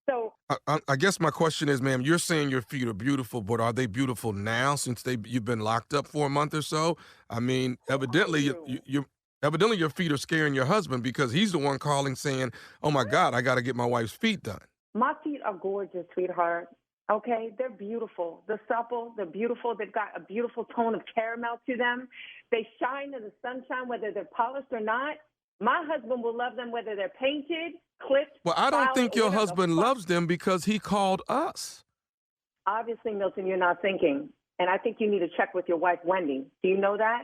So I guess my question is, ma'am, you're saying your feet are beautiful, but are they beautiful now since you've been locked up for a month or so? I mean, evidently your feet are scaring your husband because he's the one calling saying, "Oh my God, I got to get my wife's feet done." My feet are gorgeous, sweetheart. Okay, they're beautiful. They're supple. They're beautiful. They've got a beautiful tone of caramel to them. They shine in the sunshine, whether they're polished or not. My husband will love them whether they're painted, clipped. Well, I don't think your husband loves them because he called us. Obviously, Milton, you're not thinking. And I think you need to check with your wife, Wendy. Do you know that?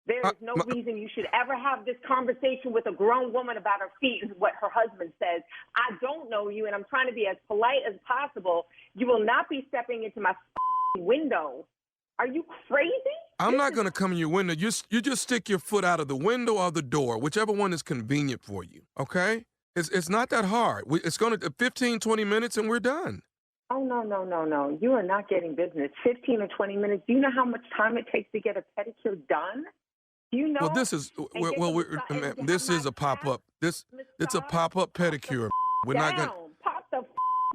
There is no reason you should ever have this conversation with a grown woman about her feet and what her husband says. I don't know you, and I'm trying to be as polite as possible. You will not be stepping into my window. Are you crazy? I'm not going to come in your window. You just stick your foot out of the window or the door, whichever one is convenient for you, okay? It's not that hard. It's going to 15, 20 minutes, and we're done. Oh, no. You are not getting business. 15 or 20 minutes. Do you know how much time it takes to get a pedicure done? Do you know? Well, this is a pop-up. It's a pop-up pedicure. We're not going to pop the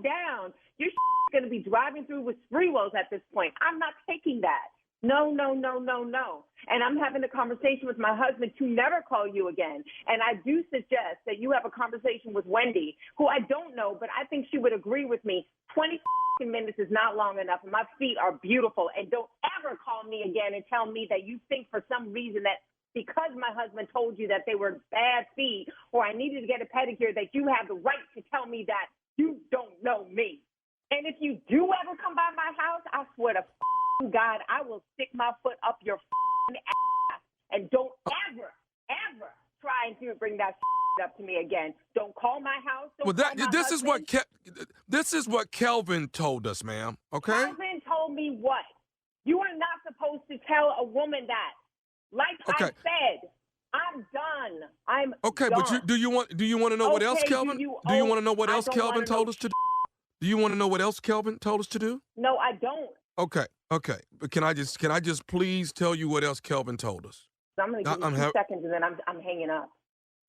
down. You're going to be driving through with spreewells at this point. I'm not taking that. No. And I'm having a conversation with my husband to never call you again. And I do suggest that you have a conversation with Wendy, who I don't know, but I think she would agree with me. 20 minutes is not long enough, and my feet are beautiful. And don't ever call me again and tell me that you think for some reason that because my husband told you that they were bad feet or I needed to get a pedicure, that you have the right to tell me that you don't know me. And if you do ever come by my house, I swear to God, I will stick my foot up your ass. And don't ever try and bring that up to me again. Don't call my house. This is what Kelvin told us, ma'am. Okay. Kelvin told me what? You are not supposed to tell a woman that. Like I said, I'm done. I'm okay. done. But do you want to know what else, Kelvin? Do you want to know what else Kelvin told us to do? Do you want to know what else Kelvin told us to do? No, I don't. Okay. But can I just please tell you what else Kelvin told us? I'm going to give you 2 seconds and then I'm hanging up.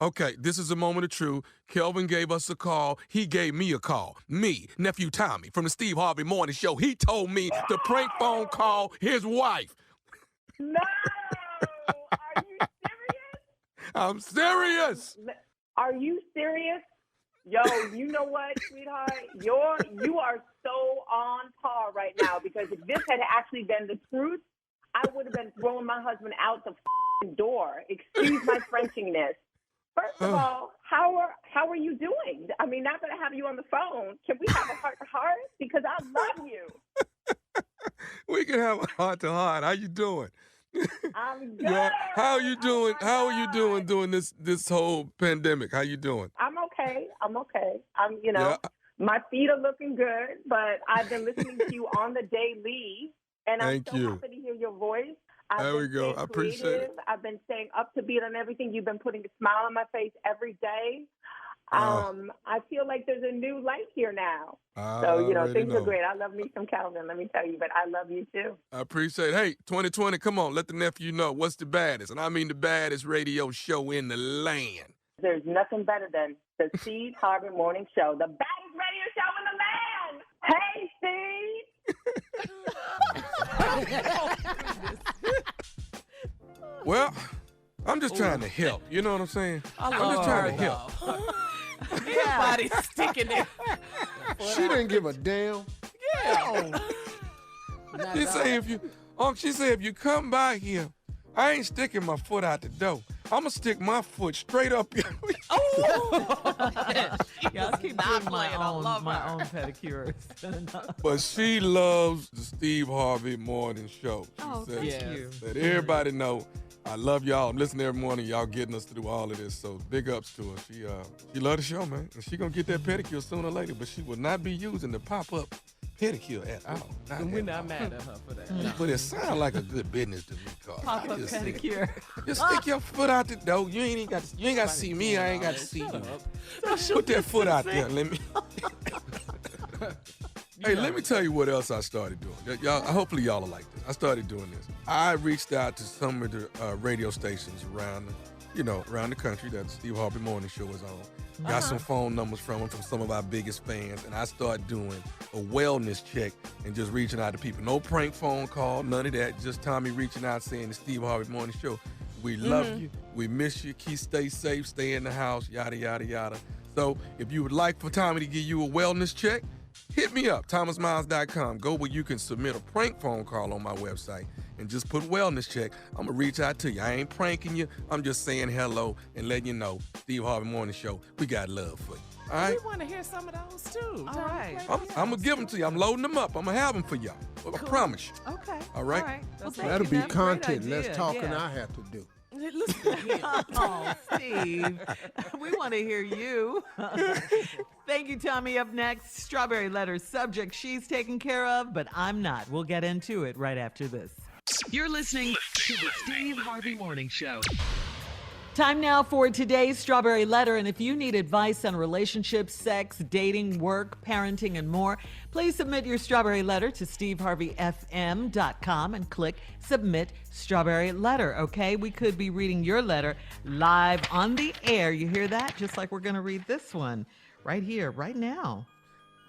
Okay, this is a moment of truth. Kelvin gave us a call. He gave me a call. Me, nephew Tommy, from the Steve Harvey Morning Show. He told me to prank phone call his wife. No! Are you serious? I'm serious. Are you serious? Yo, you know what, sweetheart? You are so on par right now, because if this had actually been the truth, I would have been throwing my husband out the door. Excuse my Frenchiness. First of all, how are you doing? I mean, now that I have you on the phone, can we have a heart-to-heart? Because I love you. We can have a heart-to-heart. How you doing? I'm good. Yeah. How are you doing? How are you doing during this whole pandemic? How you doing? I'm okay. My feet are looking good, but I've been listening to you on the daily, and I'm so happy to hear your voice. There we go. I appreciate it. I've been staying up to beat on everything. You've been putting a smile on my face every day. I feel like there's a new light here now. So, things are great. I love me some Calvin, let me tell you, but I love you too. I appreciate it. Hey, 2020, come on, let the nephew know what's the baddest, and I mean the baddest radio show in the land. There's nothing better than the Steve Harvey Morning Show, the baddest radio show in the land. Hey, Steve! Well, I'm just trying to help. You know what I'm saying? I'm just trying to help. Everybody's sticking there. She didn't give a damn. Yeah. She said if you come by here, I ain't sticking my foot out the door. I'm going to stick my foot straight up here. Yeah, I keep doing my own pedicures. But she loves the Steve Harvey Morning Show. She you. Let everybody know I love y'all. I'm listening every morning. Y'all getting us through all of this. So big ups to her. She love the show, man. And she going to get that pedicure sooner or later. But she will not be using the pop-up pedicure at all. We're not mad at her for that. No. But it sounds like a good business to me, Carla. Pop-up pedicure. Just stick your foot out the door. You ain't got to see me. I ain't got to see you. Put that foot out there. Let me. Hey, let me tell you what else I started doing. Hopefully y'all will like this. I started doing this. I reached out to some of the radio stations around the country that the Steve Harvey Morning Show is on. Got some phone numbers from some of our biggest fans, and I started doing a wellness check and just reaching out to people. No prank phone call, none of that. Just Tommy reaching out saying the Steve Harvey Morning Show, we love you, we miss you, stay safe, stay in the house, yada, yada, yada. So if you would like for Tommy to give you a wellness check, hit me up, thomasmiles.com. Go where you can submit a prank phone call on my website and just put wellness check. I'm going to reach out to you. I ain't pranking you. I'm just saying hello and letting you know, Steve Harvey Morning Show, we got love for you. All right? We want to hear some of those, too. All right. I'm going to give them to you. I'm loading them up. I'm going to have them for y'all. I promise you. Okay. All right? Well, that'll be content. Less talking I have to do. Oh, Steve, we want to hear you. Thank you, Tommy. Up next, Strawberry Letter subject she's taken care of, but I'm not. We'll get into it right after this. You're listening to the Steve Harvey Morning Show. Time now for today's Strawberry Letter, and if you need advice on relationships, sex, dating, work, parenting, and more, please submit your Strawberry Letter to steveharveyfm.com and click Submit Strawberry Letter, okay? We could be reading your letter live on the air. You hear that? Just like we're going to read this one right here, right now.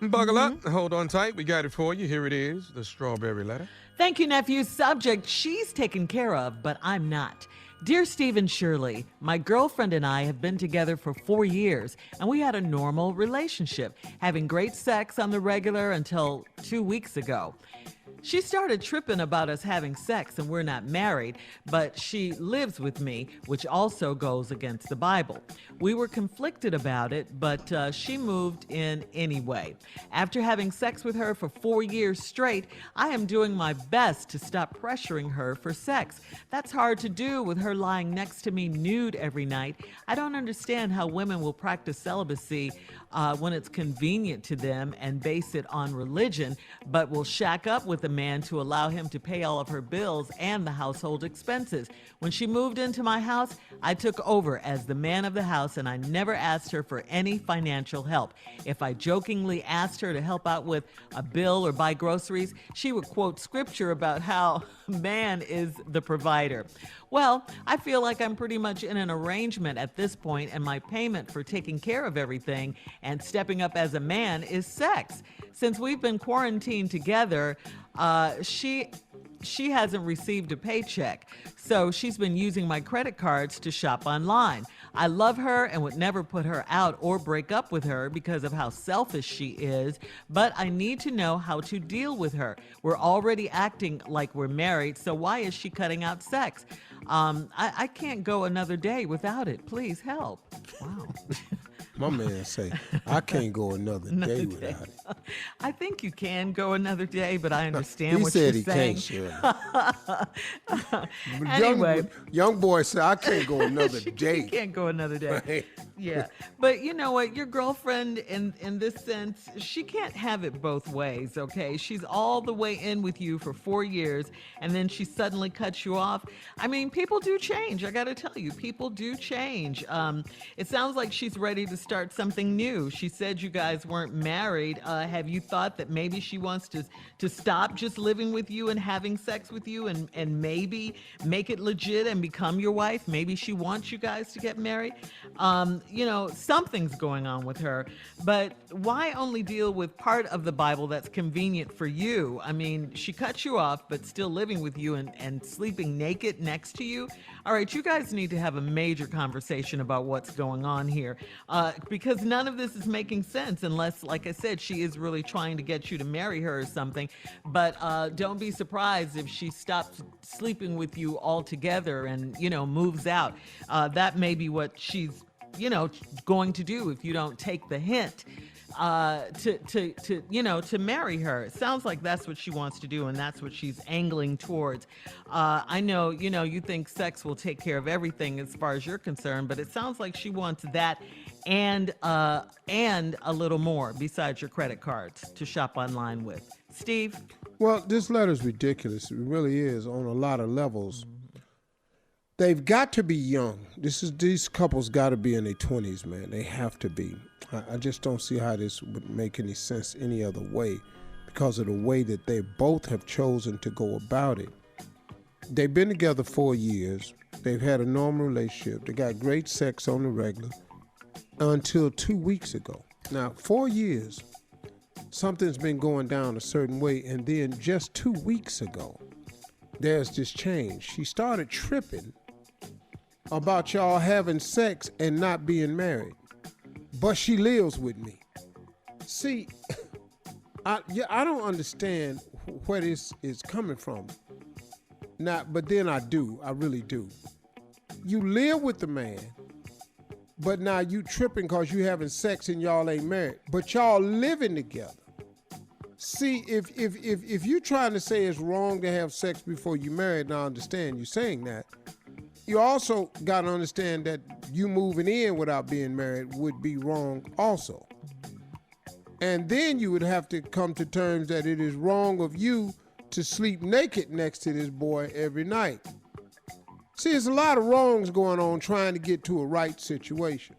Buckle up. Hold on tight. We got it for you. Here it is, the strawberry letter. Thank you, nephew. Subject, she's taken care of, but I'm not. Dear Steve and Shirley, my girlfriend and I have been together for 4 years, and we had a normal relationship, having great sex on the regular until 2 weeks ago. She started tripping about us having sex, and we're not married, but she lives with me, which also goes against the Bible. We were conflicted about it, but she moved in anyway. After having sex with her for 4 years straight, I am doing my best to stop pressuring her for sex. That's hard to do with her lying next to me nude every night. I don't understand how women will practice celibacy when it's convenient to them and base it on religion, but will shack up with a man to allow him to pay all of her bills and the household expenses. When she moved into my house, I took over as the man of the house, and I never asked her for any financial help. If I jokingly asked her to help out with a bill or buy groceries, she would quote scripture about how man is the provider. Well, I feel like I'm pretty much in an arrangement at this point, and my payment for taking care of everything and stepping up as a man is sex. Since we've been quarantined together, she hasn't received a paycheck, so she's been using my credit cards to shop online. I love her and would never put her out or break up with her because of how selfish she is, but I need to know how to deal with her. We're already acting like we're married, so why is she cutting out sex? I can't go another day without it. Please help. Wow. My man say, I can't go another day without it. I think you can go another day, but I understand what you're saying. He said he can't, Shirley. Anyway. Young boy said, I can't go another day. You can't go another day. Right. Yeah. But you know what? Your girlfriend, in this sense, she can't have it both ways, okay? She's all the way in with you for 4 years, and then she suddenly cuts you off. I mean, people do change. I got to tell you, people do change. It sounds like she's ready to start something new. She said you guys weren't married. Have you thought that maybe she wants to stop just living with you and having sex with you and maybe make it legit and become your wife? Maybe she wants you guys to get married. You know, something's going on with her, but why only deal with part of the Bible that's convenient for you? I mean, she cut you off, but still living with you and sleeping naked next to you. All right, you guys need to have a major conversation about what's going on here, because none of this is making sense unless, like I said, she is really trying to get you to marry her or something. But don't be surprised if she stops sleeping with you altogether and, you know, moves out. That may be what she's, you know, going to do if you don't take the hint to marry her. It sounds like that's what she wants to do, and that's what she's angling towards. I know, you know, you think sex will take care of everything as far as you're concerned, but it sounds like she wants that and a little more besides your credit cards to shop online with. Steve? Well, this letter's ridiculous. It really is on a lot of levels. They've got to be young. These couples got to be in their 20s, man. They have to be. I just don't see how this would make any sense any other way because of the way that they both have chosen to go about it. They've been together 4 years. They've had a normal relationship. They got great sex on the regular until 2 weeks ago. Now, 4 years, something's been going down a certain way, and then just 2 weeks ago, there's this change. She started tripping about y'all having sex and not being married. But she lives with me. See, I don't understand where this is coming from. But then I do. I really do. You live with the man, but now you tripping because you having sex and y'all ain't married. But y'all living together. See, if you're trying to say it's wrong to have sex before you married, now I understand you saying that. You also got to understand that you moving in without being married would be wrong also. And then you would have to come to terms that it is wrong of you to sleep naked next to this boy every night. See, there's a lot of wrongs going on trying to get to a right situation.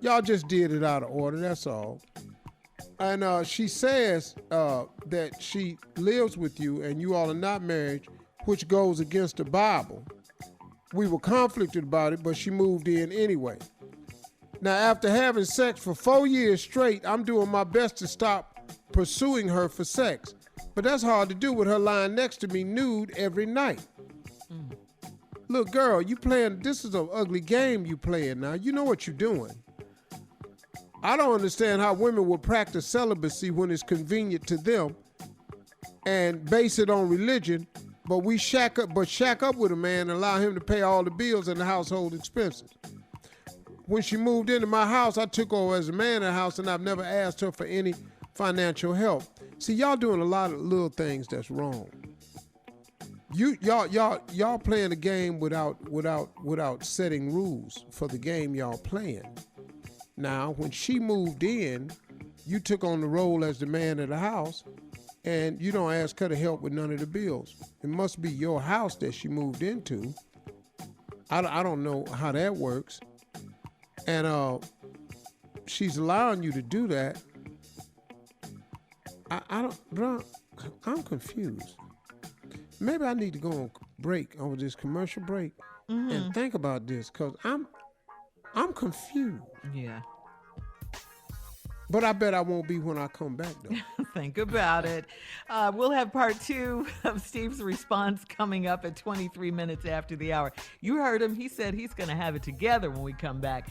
Y'all just did it out of order, that's all. And she says that she lives with you and you all are not married, which goes against the Bible. We were conflicted about it, but she moved in anyway. Now, after having sex for 4 years straight, I'm doing my best to stop pursuing her for sex. But that's hard to do with her lying next to me nude every night. Look, girl, this is an ugly game you playing now. You know what you're doing. I don't understand how women will practice celibacy when it's convenient to them and base it on religion, but shack up with a man and allow him to pay all the bills and the household expenses. When she moved into my house, I took over as a man in the house, and I've never asked her for any financial help. See, y'all doing a lot of little things that's wrong. Y'all playing a game without setting rules for the game y'all playing. Now, when she moved in, you took on the role as the man of the house, and you don't ask her to help with none of the bills. It must be your house that she moved into. I don't know how that works. And she's allowing you to do that. I'm confused. Maybe I need to go on break, over this commercial break, and think about this, because I'm confused. Yeah. But I bet I won't be when I come back, though. Think about it. We'll have part 2 of Steve's response coming up at 23 minutes after the hour. You heard him. He said he's going to have it together when we come back.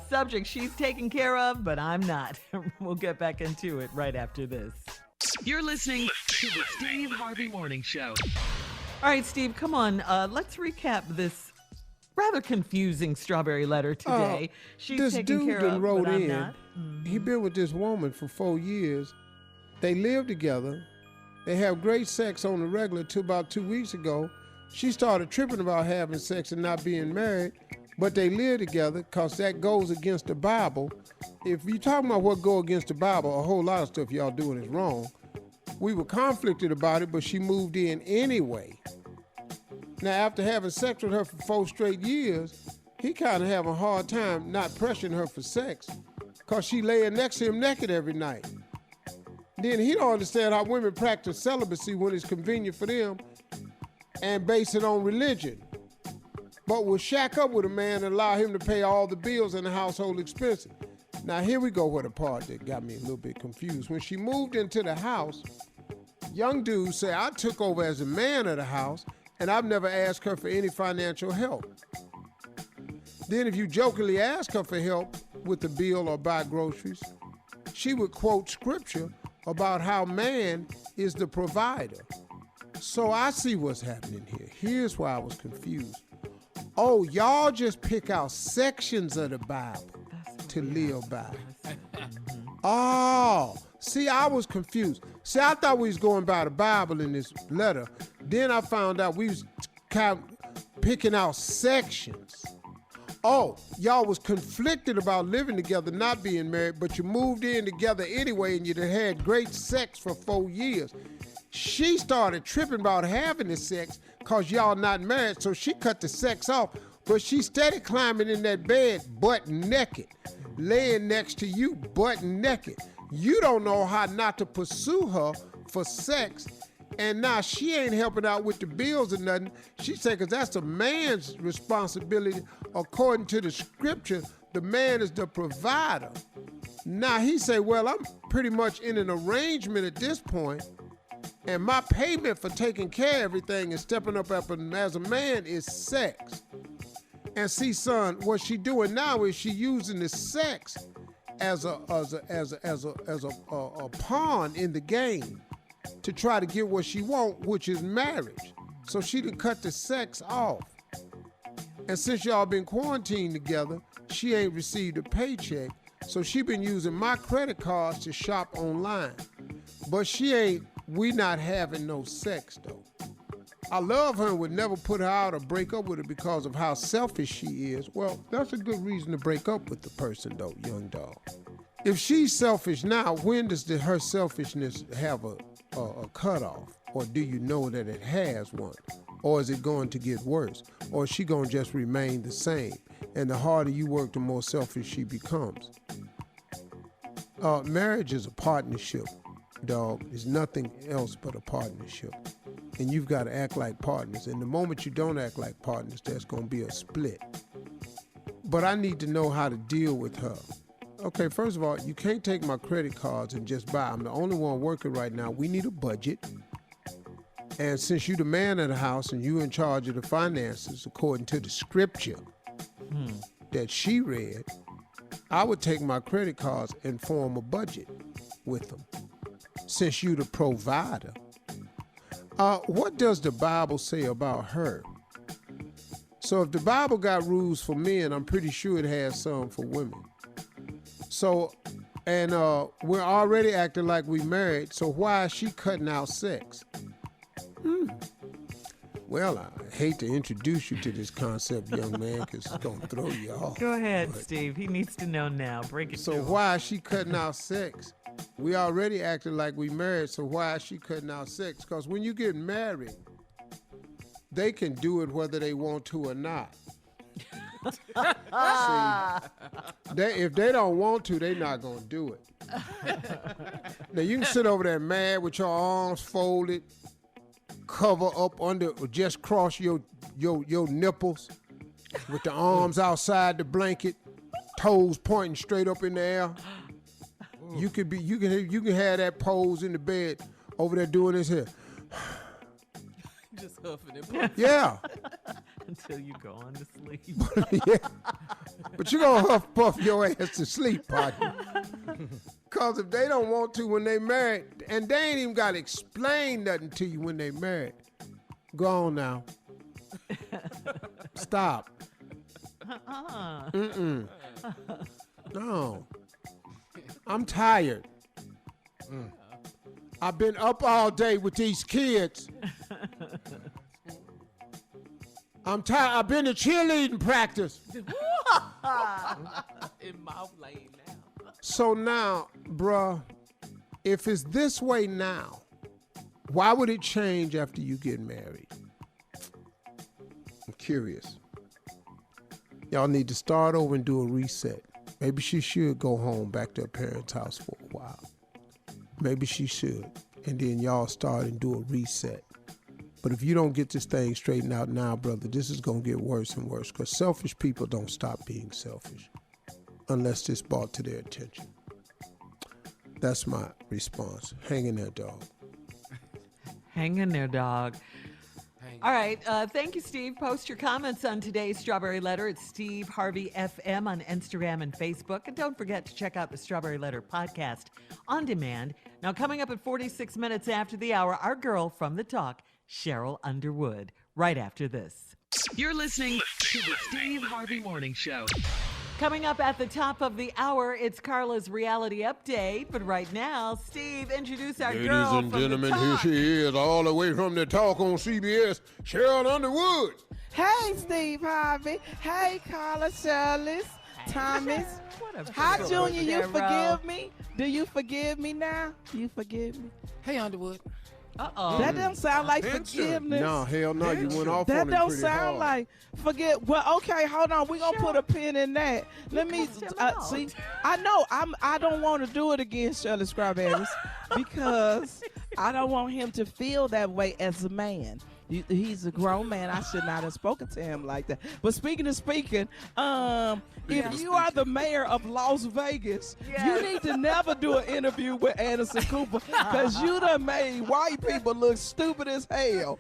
Subject she's taken care of, but I'm not. We'll get back into it right after this. You're listening to the Steve Harvey Morning Show. All right, Steve, come on. Let's recap this rather confusing strawberry letter today. She's this taken dude care done of, wrote but I'm in. not. He been with this woman for 4 years. They live together. They have great sex on the regular till about 2 weeks ago. She started tripping about having sex and not being married, but they live together because that goes against the Bible. If you're talking about what go against the Bible, a whole lot of stuff y'all doing is wrong. We were conflicted about it, but she moved in anyway. Now, after having sex with her for 4 straight years, he kind of having a hard time not pressuring her for sex because she laying next to him naked every night. Then he don't understand how women practice celibacy when it's convenient for them and base it on religion. But will shack up with a man and allow him to pay all the bills and the household expenses. Now, here we go with the part that got me a little bit confused. When she moved into the house, young dude said, I took over as a man of the house, and I've never asked her for any financial help. Then if you jokingly ask her for help with the bill or buy groceries, she would quote scripture about how man is the provider. So I see what's happening here. Here's why I was confused. Oh, y'all just pick out sections of the Bible to live by. Oh, see, I was confused. See, I thought we was going by the Bible in this letter. Then I found out we was kind of picking out sections. Oh, y'all was conflicted about living together, not being married, but you moved in together anyway, and you had great sex for 4 years. She started tripping about having the sex because y'all not married, so she cut the sex off, but she steady climbing in that bed butt naked, laying next to you butt naked. You don't know how not to pursue her for sex, and now she ain't helping out with the bills or nothing. She said, because that's a man's responsibility. According to the scripture, the man is the provider. Now he say, well, I'm pretty much in an arrangement at this point, and my payment for taking care of everything and stepping up as a man is sex. And see, son, what she doing now is she using the sex as a pawn in the game to try to get what she want, which is marriage. So she done cut the sex off. And since y'all been quarantined together, she ain't received a paycheck. So she been using my credit cards to shop online. But we not having no sex though. I love her and would never put her out or break up with her because of how selfish she is. Well, that's a good reason to break up with the person though, young dog. If she's selfish now, when does her selfishness have a cutoff? Or do you know that it has one? Or is it going to get worse? Or is she going to just remain the same? And the harder you work, the more selfish she becomes. Marriage is a partnership, dog. It's nothing else but a partnership. And you've got to act like partners. And the moment you don't act like partners, there's going to be a split. But I need to know how to deal with her Okay, first of all, you can't take my credit cards and just buy. I'm the only one working right now. We need a budget. And since you're the man of the house and you're in charge of the finances, according to the scripture that she read, I would take my credit cards and form a budget with them, since you're the provider. What does the Bible say about her? So if the Bible got rules for men, I'm pretty sure it has some for women. So, and we're already acting like we married, so why is she cutting out sex? Well, I hate to introduce you to this concept, young man, because it's going to throw you off. Go ahead, Steve. He needs to know now. Break it So to him. why is she cutting out sex? We already acting like we married, so why is she cutting out sex? Because when you get married, they can do it whether they want to or not. See, if they don't want to, they're not going to do it. Now, you can sit over there mad with your arms folded, cover up under, or just cross your nipples with the arms outside the blanket, toes pointing straight up in the air. You can have that pose in the bed over there doing this here. Just huffing and puffing. Yeah. Until you go on to sleep. Yeah. But you're going to huff puff your ass to sleep, partner. Because if they don't want to when they married, and they ain't even got to explain nothing to you when they married, go on now. Stop. No. I'm tired. I've been up all day with these kids. I'm tired. I've been to cheerleading practice. In mouth lane now. So now, bruh, if it's this way now, why would it change after you get married? I'm curious. Y'all need to start over and do a reset. Maybe she should go home back to her parents' house for a while. Maybe she should. And then y'all start and do a reset. But if you don't get this thing straightened out now, brother, this is going to get worse and worse, because selfish people don't stop being selfish unless it's brought to their attention. That's my response. Hang in there, dog. Hang in there, dog. All right. Thank you, Steve. Post your comments on today's Strawberry Letter at Steve Harvey FM on Instagram and Facebook. And don't forget to check out the Strawberry Letter podcast on demand. Now, coming up at 46 minutes after the hour, our girl from the talk, Sheryl Underwood, right after this. You're listening to the Steve Harvey Morning Show. Coming up at the top of the hour, it's Carla's reality update. But right now, Steve, introduce our Ladies girl and from gentlemen, the here talk. she is, all the way from the talk on CBS, Sheryl Underwood. Hey, Steve Harvey. Hey, Carla, Shirley, Thomas. Hi, Junior. You forgive me? Do you forgive me now? You forgive me? Hey, Underwood. Uh-oh. That doesn't sound like forgiveness. No, hell no, you went off That on it don't pretty sound hard. like forget. Well, okay, hold on. We're gonna put a pin in that. Let me see. I know I don't want to do it against Shirley Strawberries because I don't want him to feel that way as a man. He's a grown man. I should not have spoken to him like that. But speaking, if you are the mayor of Las Vegas, you need to never do an interview with Anderson Cooper because you done made white people look stupid as hell.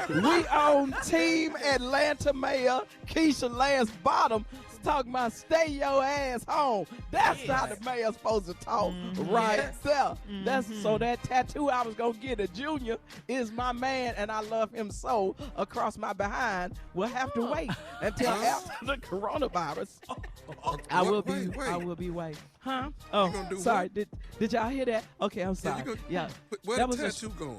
We on Team Atlanta Mayor Keisha Lance Bottom talking about stay your ass home. That's how the mayor's supposed to talk right there. That's so that tattoo I was gonna get a Junior is my man, and I love him so across my behind. We'll have to wait until after the coronavirus. I will be waiting. Huh? Oh, sorry. Did y'all hear that? Okay, I'm sorry. Yeah. Where That the was tattoo going?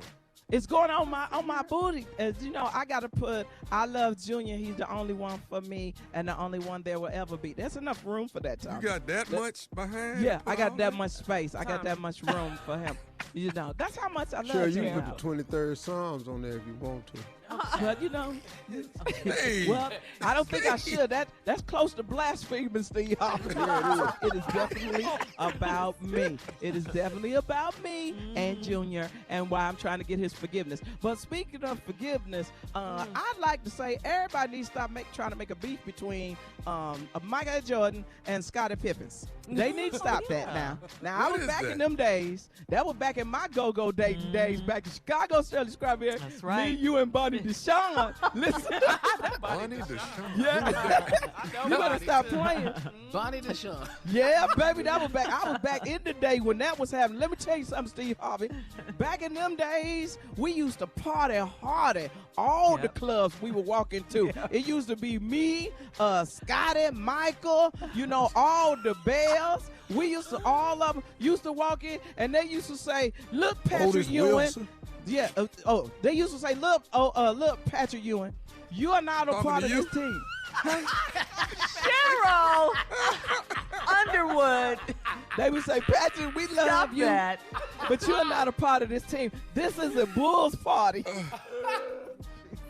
It's going on my booty. As you know, I gotta put I love Junior. He's the only one for me and the only one there will ever be. There's enough room for that, Tom. You got that much behind? Yeah, I got that much space. I got that much room for him. You know, that's how much I love Sure, you Junior. can put the 23rd Psalms on there if you want to. But you know, Hey. well, I don't think I should. That's close to blaspheming, Steve Harvey. It is definitely about me. It is definitely about me and Junior and why I'm trying to get his forgiveness. But speaking of forgiveness, I'd like to say everybody needs to stop trying to make a beef between Michael Jordan and Scottie Pippen. They need to stop that now. Now, I was back in them days. That was back in my go-go dating days back in Chicago, Shirley Strawberry. That's right. Me, you, and Bonnie Deshaun. Listen. Bonnie Deshaun. Yeah. You better stop playing. Bonnie Deshaun. Yeah, baby, that was back. I was back in the day when that was happening. Let me tell you something, Steve Harvey. Back in them days, we used to party hardy. All the clubs we would walk into. It used to be me, Scotty, Michael, you know, all the Bells. We used to, all of them used to walk in, and they used to say, look, Patrick Ewing. Wilson. Yeah, they used to say, look, Patrick Ewing, you are not a part of this team. Sheryl Underwood. They would say, Patrick, we love Stop you, that. but you're not a part of this team. This is a Bulls party.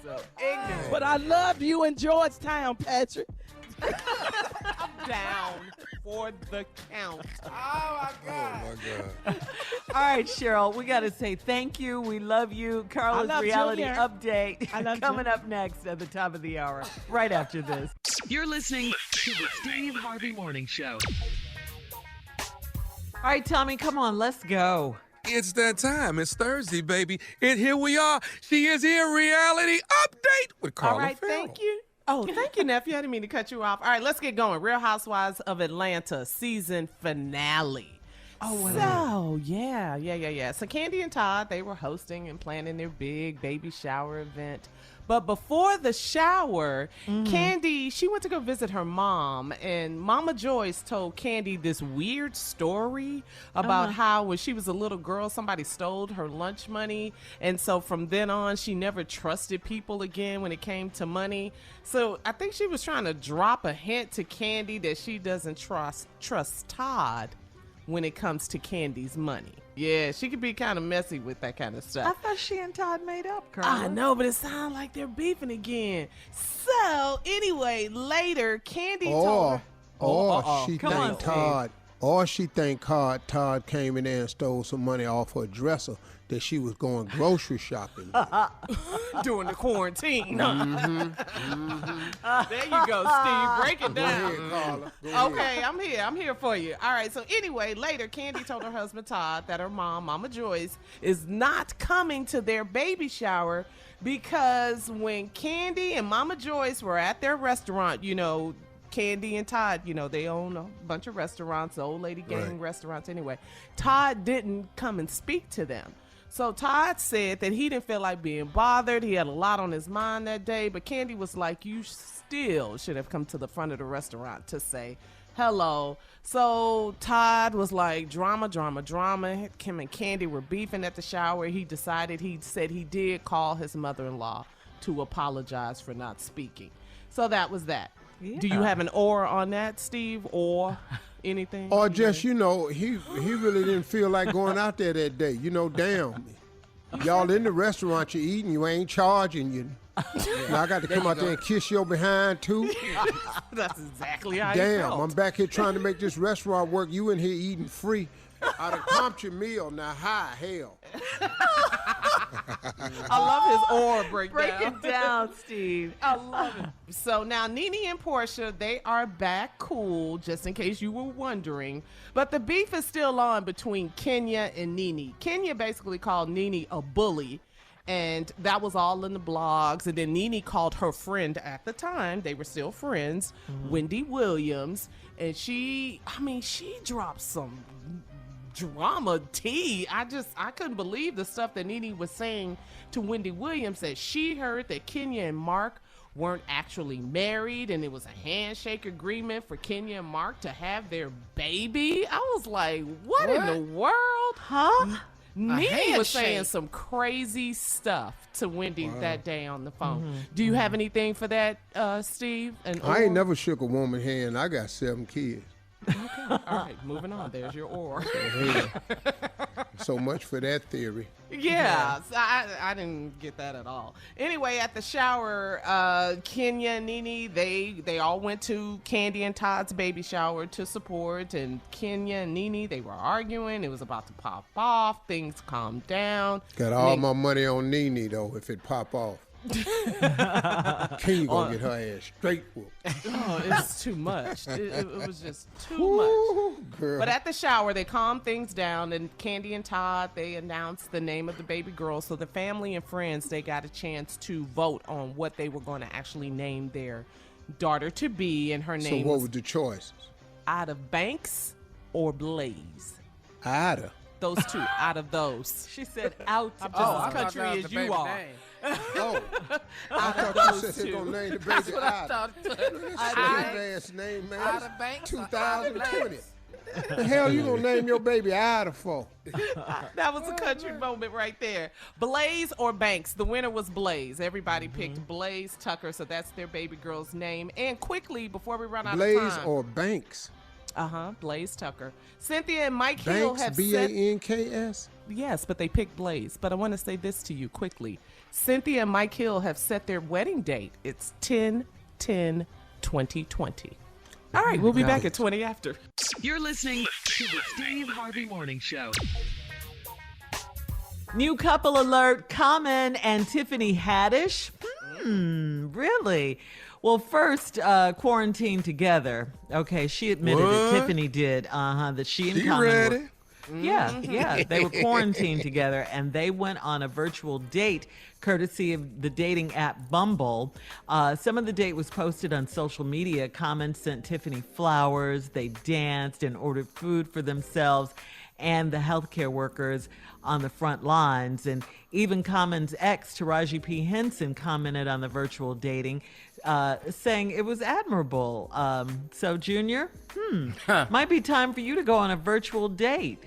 So ignorant. But I loved you in Georgetown, Patrick. I'm down for the count. Oh, my God. Oh, my God. All right, Sheryl, we got to say thank you. We love you. Carla's love reality Junior. update I love coming up next at the top of the hour, right after this. You're listening to the Steve Harvey Morning Show. All right, Tommy, come on, let's go. It's that time. It's Thursday, baby. And here we are. She is here. Reality update with Carla All right, Farrell. thank you. Oh, thank you, nephew. I didn't mean to cut you off. All right, let's get going. Real Housewives of Atlanta season finale. Oh, wow. So, yeah. So Candy and Todd, they were hosting and planning their big baby shower event. But before the shower, Candy, she went to go visit her mom, and Mama Joyce told Candy this weird story about how when she was a little girl, somebody stole her lunch money. And so from then on, she never trusted people again when it came to money. So I think she was trying to drop a hint to Candy that she doesn't trust Todd when it comes to Candy's money. Yeah, she could be kind of messy with that kind of stuff. I thought she and Todd made up, Carla. I know, but it sounds like they're beefing again. So, anyway, later, Candy told her... She think Todd came in there and stole some money off her dresser that she was going grocery shopping during the quarantine. There you go, Steve. Break it down. Go ahead, Carla. Go Okay, ahead. I'm here for you. All right, so anyway, later, Candy told her husband Todd that her mom, Mama Joyce, is not coming to their baby shower because when Candy and Mama Joyce were at their restaurant, you know, Candy and Todd, you know, they own a bunch of restaurants, the old lady gang restaurants anyway. Todd didn't come and speak to them. So Todd said that he didn't feel like being bothered. He had a lot on his mind that day, but Candy was like, you still should have come to the front of the restaurant to say hello. So Todd was like, drama. Kim and Candy were beefing at the shower. He said he did call his mother-in-law to apologize for not speaking. So that was that. Yeah. Do you have an or on that, Steve, or anything? Or just, you know, he really didn't feel like going out there that day. You know, damn. Y'all in the restaurant, you eating, you ain't charging you. Now I got to come out there and kiss your behind, too. That's exactly how Damn, I'm back here trying to make this restaurant work. You in here eating free. I'd have comped your meal. Now, hell. I love his or breakdown. Break it down, Steve. I love it. So now Nene and Portia, they are back cool, just in case you were wondering. But the beef is still on between Kenya and Nene. Kenya basically called Nene a bully. And that was all in the blogs. And then Nene called her friend at the time, they were still friends, Wendy Williams. And she dropped some drama tea. I couldn't believe the stuff that Nene was saying to Wendy Williams, that she heard that Kenya and Mark weren't actually married and it was a handshake agreement for Kenya and Mark to have their baby. I was like, what? In the world? Huh? Nene was saying some crazy stuff to Wendy that day on the phone. Do you have anything for that, Steve? I ain't never shook a woman's hand. I got 7 kids. Okay. All right, moving on. There's your or. So much for that theory. Yeah, so I didn't get that at all. Anyway, at the shower, Kenya and Nene, they all went to Candy and Todd's baby shower to support, and Kenya and Nene, they were arguing. It was about to pop off. Things calmed down. Got all my money on Nene, though, if it pop off. Kenya gonna get her ass straight whooped. Oh, it's too much. It was just too much. Girl. But at the shower, they calmed things down, and Candy and Todd, they announced the name of the baby girl. So the family and friends, they got a chance to vote on what they were going to actually name their daughter to be, and her name So what were the choices? Out of Banks or Blaze. Ada. Those two, out of those. She said out I'm of just as country as you are. Oh, I thought you said they're going to name the baby Ada. That's a big ass name, man. Ada Banks. 2020. The hell you going to name your baby Ada for? That was a country moment right there. Blaze or Banks? The winner was Blaze. Everybody picked Blaze Tucker, so that's their baby girl's name. And quickly, before we run out of time. Blaze or Banks? Blaze Tucker. Cynthia and Mike Hill Banks, have B-A-N-K-S? Yes, but they picked Blaze. But I want to say this to you quickly. Cynthia and Mike Hill have set their wedding date. It's 10/10/2020. All right, we'll be back at 20 after. You're listening to the Steve Harvey Morning Show. New couple alert, Common and Tiffany Haddish. Really? Well, first, quarantine together. Okay, she admitted it. Tiffany did. That she and Common ready? were. Yeah. They were quarantined together, and they went on a virtual date, courtesy of the dating app Bumble. Some of the date was posted on social media. Common sent Tiffany flowers. They danced and ordered food for themselves and the healthcare workers on the front lines. And even Common's ex, Taraji P. Henson, commented on the virtual dating, saying it was admirable. So, Junior, might be time for you to go on a virtual date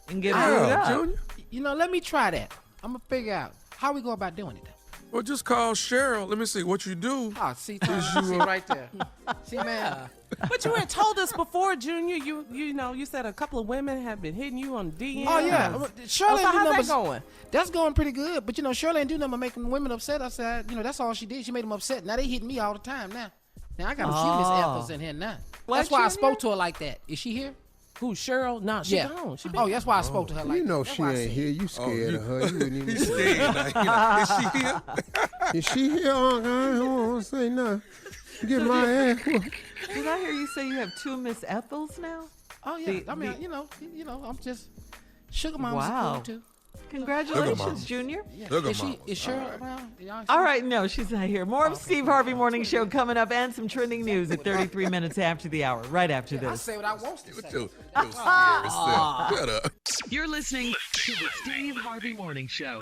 and get booed up. Junior. You know, let me try that. I'm going to figure out how we go about doing it. Well, just call Sheryl. Let me see what you do. Oh, see right there. See, man. But you had told us before, Junior, you said a couple of women have been hitting you on DM. Oh, yeah. Shirley, so how's that going? That's going pretty good. But, Shirley ain't do nothing but making women upset. I said, that's all she did. She made them upset. Now they hitting me all the time now. Now I got a few Miss Ethels in here now. That's why I spoke to her like that. Is she here? Who, Cheryl? No, she gone. That's why I spoke to her like that. You know she ain't here. You scared of her. You wouldn't even He's scared. Is she here? Is she here? I don't want to say nothing. Get my ass whooped. Did I hear you say you have two Miss Ethels now? Oh, yeah. I'm just sugar mom's cool, too. Congratulations, Junior. Is Cheryl around? All right, no, she's not here. More of Steve Harvey Morning Show coming up, and some trending news at 33 minutes after the hour, right after I this. say what I want to say. Shut up. You're listening to the Steve Harvey Morning Show.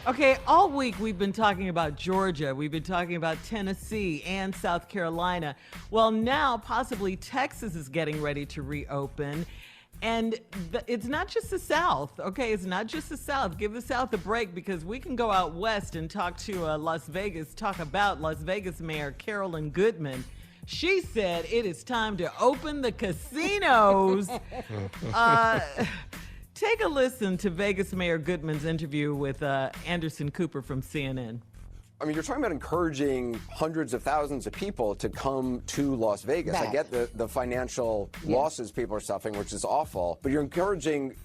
Okay, all week we've been talking about Georgia. We've been talking about Tennessee and South Carolina. Well, now possibly Texas is getting ready to reopen. And it's not just the South, okay? It's not just the South. Give the South a break, because we can go out west and talk to talk about Las Vegas Mayor Carolyn Goodman. She said it is time to open the casinos. Take a listen to Vegas Mayor Goodman's interview with Anderson Cooper from CNN. I mean, you're talking about encouraging hundreds of thousands of people to come to Las Vegas. I get the financial losses people are suffering, which is awful, but you're encouraging,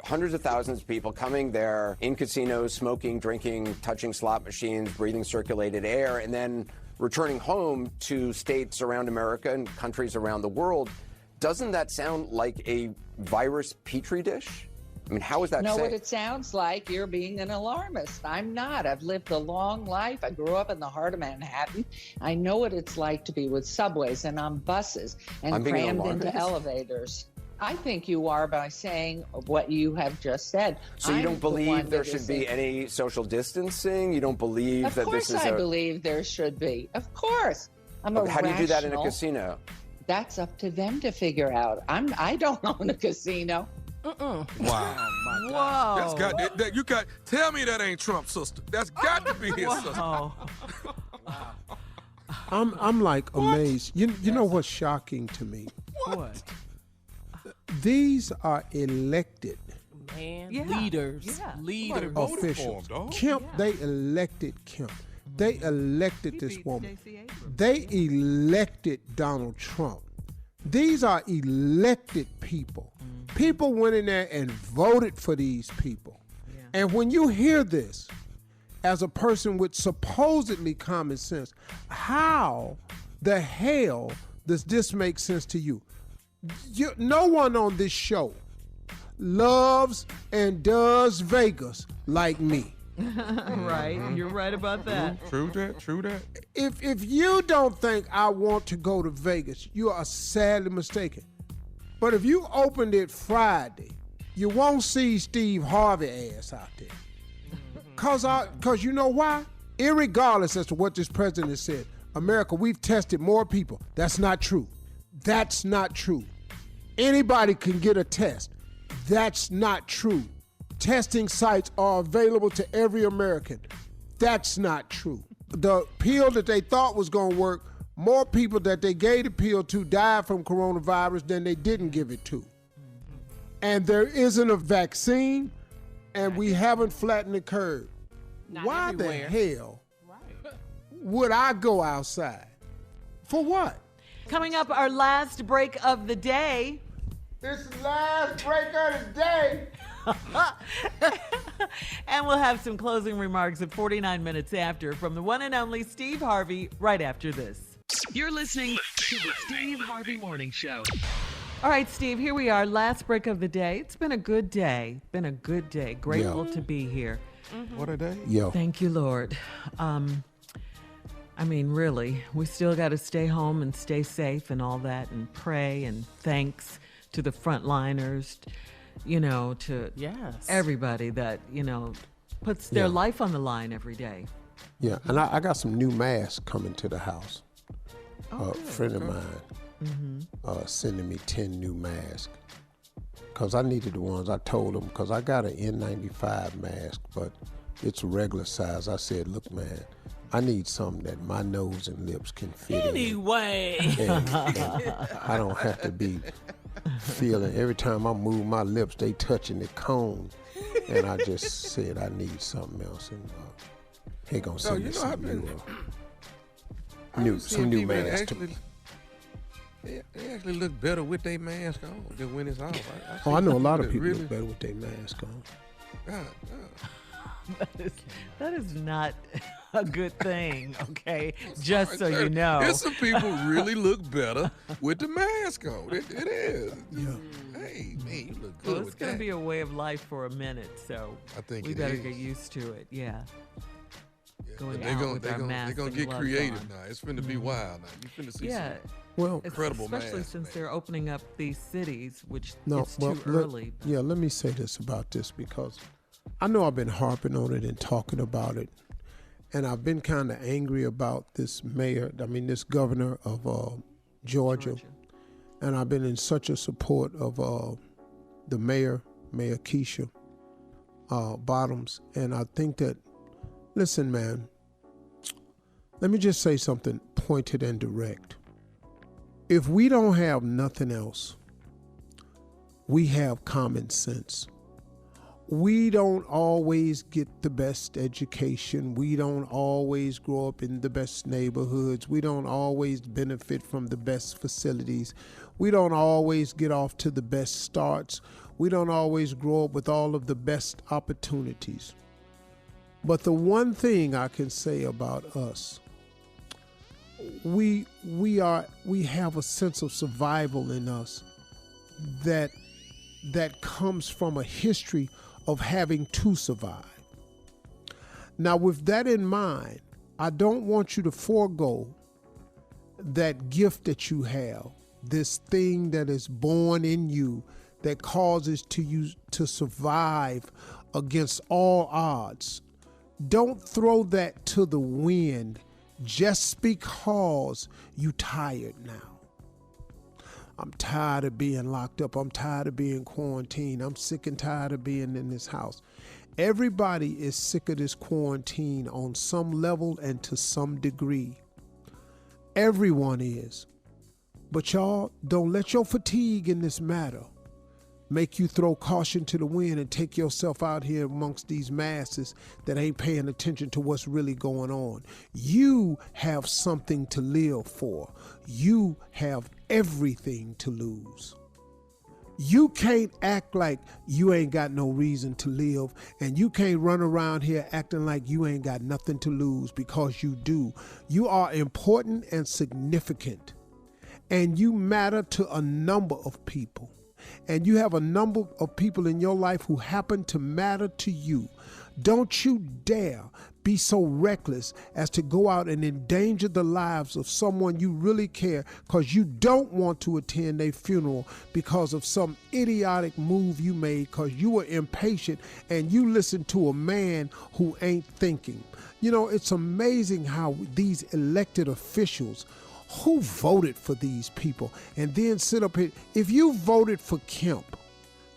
hundreds of thousands of people coming there in casinos, smoking, drinking, touching slot machines, breathing circulated air, and then returning home to states around America and countries around the world. Doesn't that sound like a virus petri dish? How is that know safe? What it sounds like? You're being an alarmist. I'm not. I've lived a long life. I grew up in the heart of Manhattan. I know what it's like to be with subways and on buses and crammed into elevators. I think you are by saying what you have just said. So you don't believe there should be any social distancing? You don't believe that this is Of course I believe there should be. Of course. I'm a How do you do that in a rational. casino? That's up to them to figure out. I don't own a casino. Wow. Whoa. That's got tell me that ain't Trump, sister. That's got to be his sister. I'm like amazed. You know what's shocking to me? What? These are elected man. Yeah. Leaders. Yeah. Leaders. Officials. Kemp, they elected Kemp. They elected this woman. They elected Donald Trump. These are elected people. People went in there and voted for these people. And when you hear this, as a person with supposedly common sense, how the hell does this make sense to you? No one on this show loves and does Vegas like me. Right, you're right about that. True that. If you don't think I want to go to Vegas, you are sadly mistaken. But if you opened it Friday, you won't see Steve Harvey ass out there. Cause you know why? Irregardless as to what this president has said, America, we've tested more people. That's not true. That's not true. Anybody can get a test. That's not true. Testing sites are available to every American. That's not true. The pill that they thought was going to work, more people that they gave the pill to died from coronavirus than they didn't give it to. And there isn't a vaccine, and we haven't flattened the curve. Why everywhere. The hell would I go outside? For what? Coming up, our last break of the day. This is the last break of the day. And we'll have some closing remarks at 49 minutes after from the one and only Steve Harvey right after this. You're listening to the Steve Harvey Morning Show. All right, Steve, here we are. Last break of the day. It's been a good day. Grateful to be here. What a day. Yo. Thank you, Lord. I mean, really, we still got to stay home and stay safe and all that and pray, and thanks to the frontliners, to everybody that, puts their life on the line every day. Yeah, and I got some new masks coming to the house. A friend of mine sending me 10 new masks. Because I needed the ones. I told him, because I got an N95 mask, but it's regular size. I said, look, man, I need something that my nose and lips can fit anyway. And I don't have to be feeling, every time I move my lips, they touching the cone. And I just said, I need something else. And he gonna send me some new masks. They actually look better with their mask on than when it's off. I know a lot of people look better with their mask on. That is not a good thing, okay? Just so you know. There's some people really look better with the mask on. It is. Yeah. Hey, man, you look good Well, it's with going to that. be a way of life for a minute, so I think we it better is. get used to it. Yeah. Going They're out gonna, with they're our gonna, masks they're gonna and get gloves creative on. now. It's finna be wild now. You finna see Yeah. some incredible especially masks, since they're opening up these cities, which No, it's well, too early. let me say this about this, because I know I've been harping on it and talking about it, and I've been kind of angry about this this governor of Georgia, and I've been in such a support of the Mayor Keisha Bottoms, and I think that, listen, man, let me just say something pointed and direct. If we don't have nothing else, we have common sense. We don't always get the best education. We don't always grow up in the best neighborhoods. We don't always benefit from the best facilities. We don't always get off to the best starts. We don't always grow up with all of the best opportunities. But the one thing I can say about us, we have a sense of survival in us that comes from a history of having to survive. Now, with that in mind, I don't want you to forego that gift that you have, this thing that is born in you that causes you to survive against all odds. Don't throw that to the wind just because you tired now. I'm tired of being locked up. I'm tired of being quarantined. I'm sick and tired of being in this house. Everybody is sick of this quarantine on some level and to some degree. Everyone is. But y'all, don't let your fatigue in this matter make you throw caution to the wind and take yourself out here amongst these masses that ain't paying attention to what's really going on. You have something to live for. You have everything to lose. You can't act like you ain't got no reason to live, and you can't run around here acting like you ain't got nothing to lose, because you do. You are important and significant, and you matter to a number of people. And you have a number of people in your life who happen to matter to you. Don't you dare be so reckless as to go out and endanger the lives of someone you really care because you don't want to attend their funeral because of some idiotic move you made because you were impatient and you listened to a man who ain't thinking. You know, it's amazing how these elected officials who voted for these people and then sit up here. If you voted for Kemp,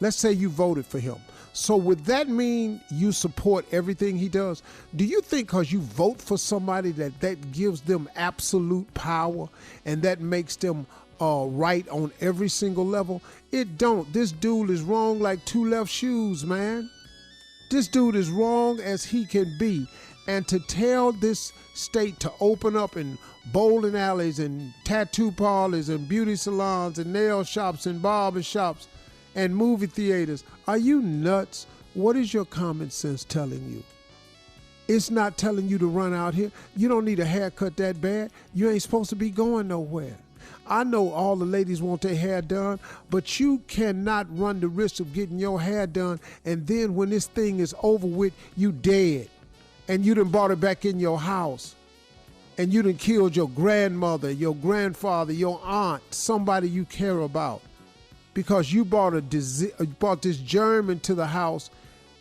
let's say you voted for him. So would that mean you support everything he does? Do you think because you vote for somebody that gives them absolute power and that makes them right on every single level? It don't. This dude is wrong like two left shoes, man. This dude is wrong as he can be. And to tell this state to open up in bowling alleys and tattoo parlors and beauty salons and nail shops and barber shops and movie theaters. Are you nuts? What is your common sense telling you? It's not telling you to run out here. You don't need a haircut that bad. You ain't supposed to be going nowhere. I know all the ladies want their hair done, but you cannot run the risk of getting your hair done and then when this thing is over with, you dead. And you done brought it back in your house. And you done killed your grandmother, your grandfather, your aunt, somebody you care about. Because you brought this germ into the house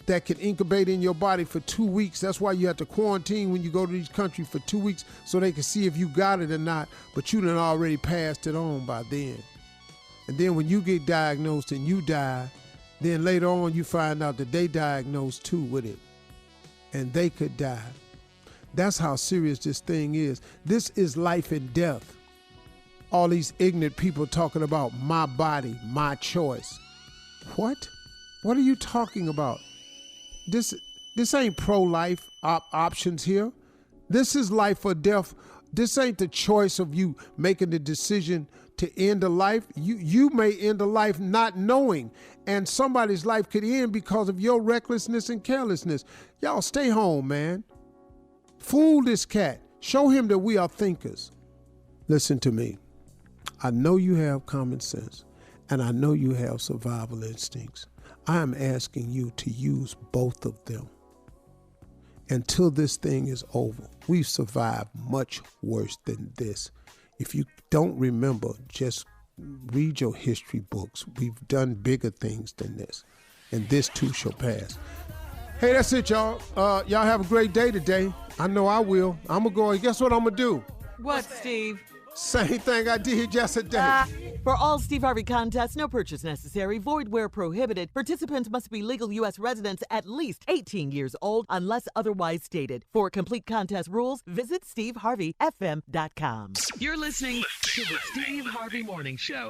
that can incubate in your body for 2 weeks. That's why you have to quarantine when you go to these countries for 2 weeks so they can see if you got it or not. But you done already passed it on by then. And then when you get diagnosed and you die, then later on you find out that they diagnosed too with it. And they could die. That's how serious this thing is. This is life and death. All these ignorant people talking about my body, my choice. What? What are you talking about? This ain't pro-life options here. This is life or death. This ain't the choice of you making the decision to end a life. You may end a life not knowing, and somebody's life could end because of your recklessness and carelessness. Y'all stay home, man. Fool this cat. Show him that we are thinkers. Listen to me. I know you have common sense, and I know you have survival instincts. I am asking you to use both of them until this thing is over. We've survived much worse than this. If you don't remember, just read your history books. We've done bigger things than this, and this too shall pass. Hey, that's it, y'all. Y'all have a great day today. I know I will. I'm going to go, and guess what I'm going to do? What, Steve? Same thing I did yesterday. For all Steve Harvey contests, no purchase necessary, void where prohibited. Participants must be legal U.S. residents at least 18 years old unless otherwise stated. For complete contest rules, visit steveharveyfm.com. You're listening to the Steve Harvey Morning Show.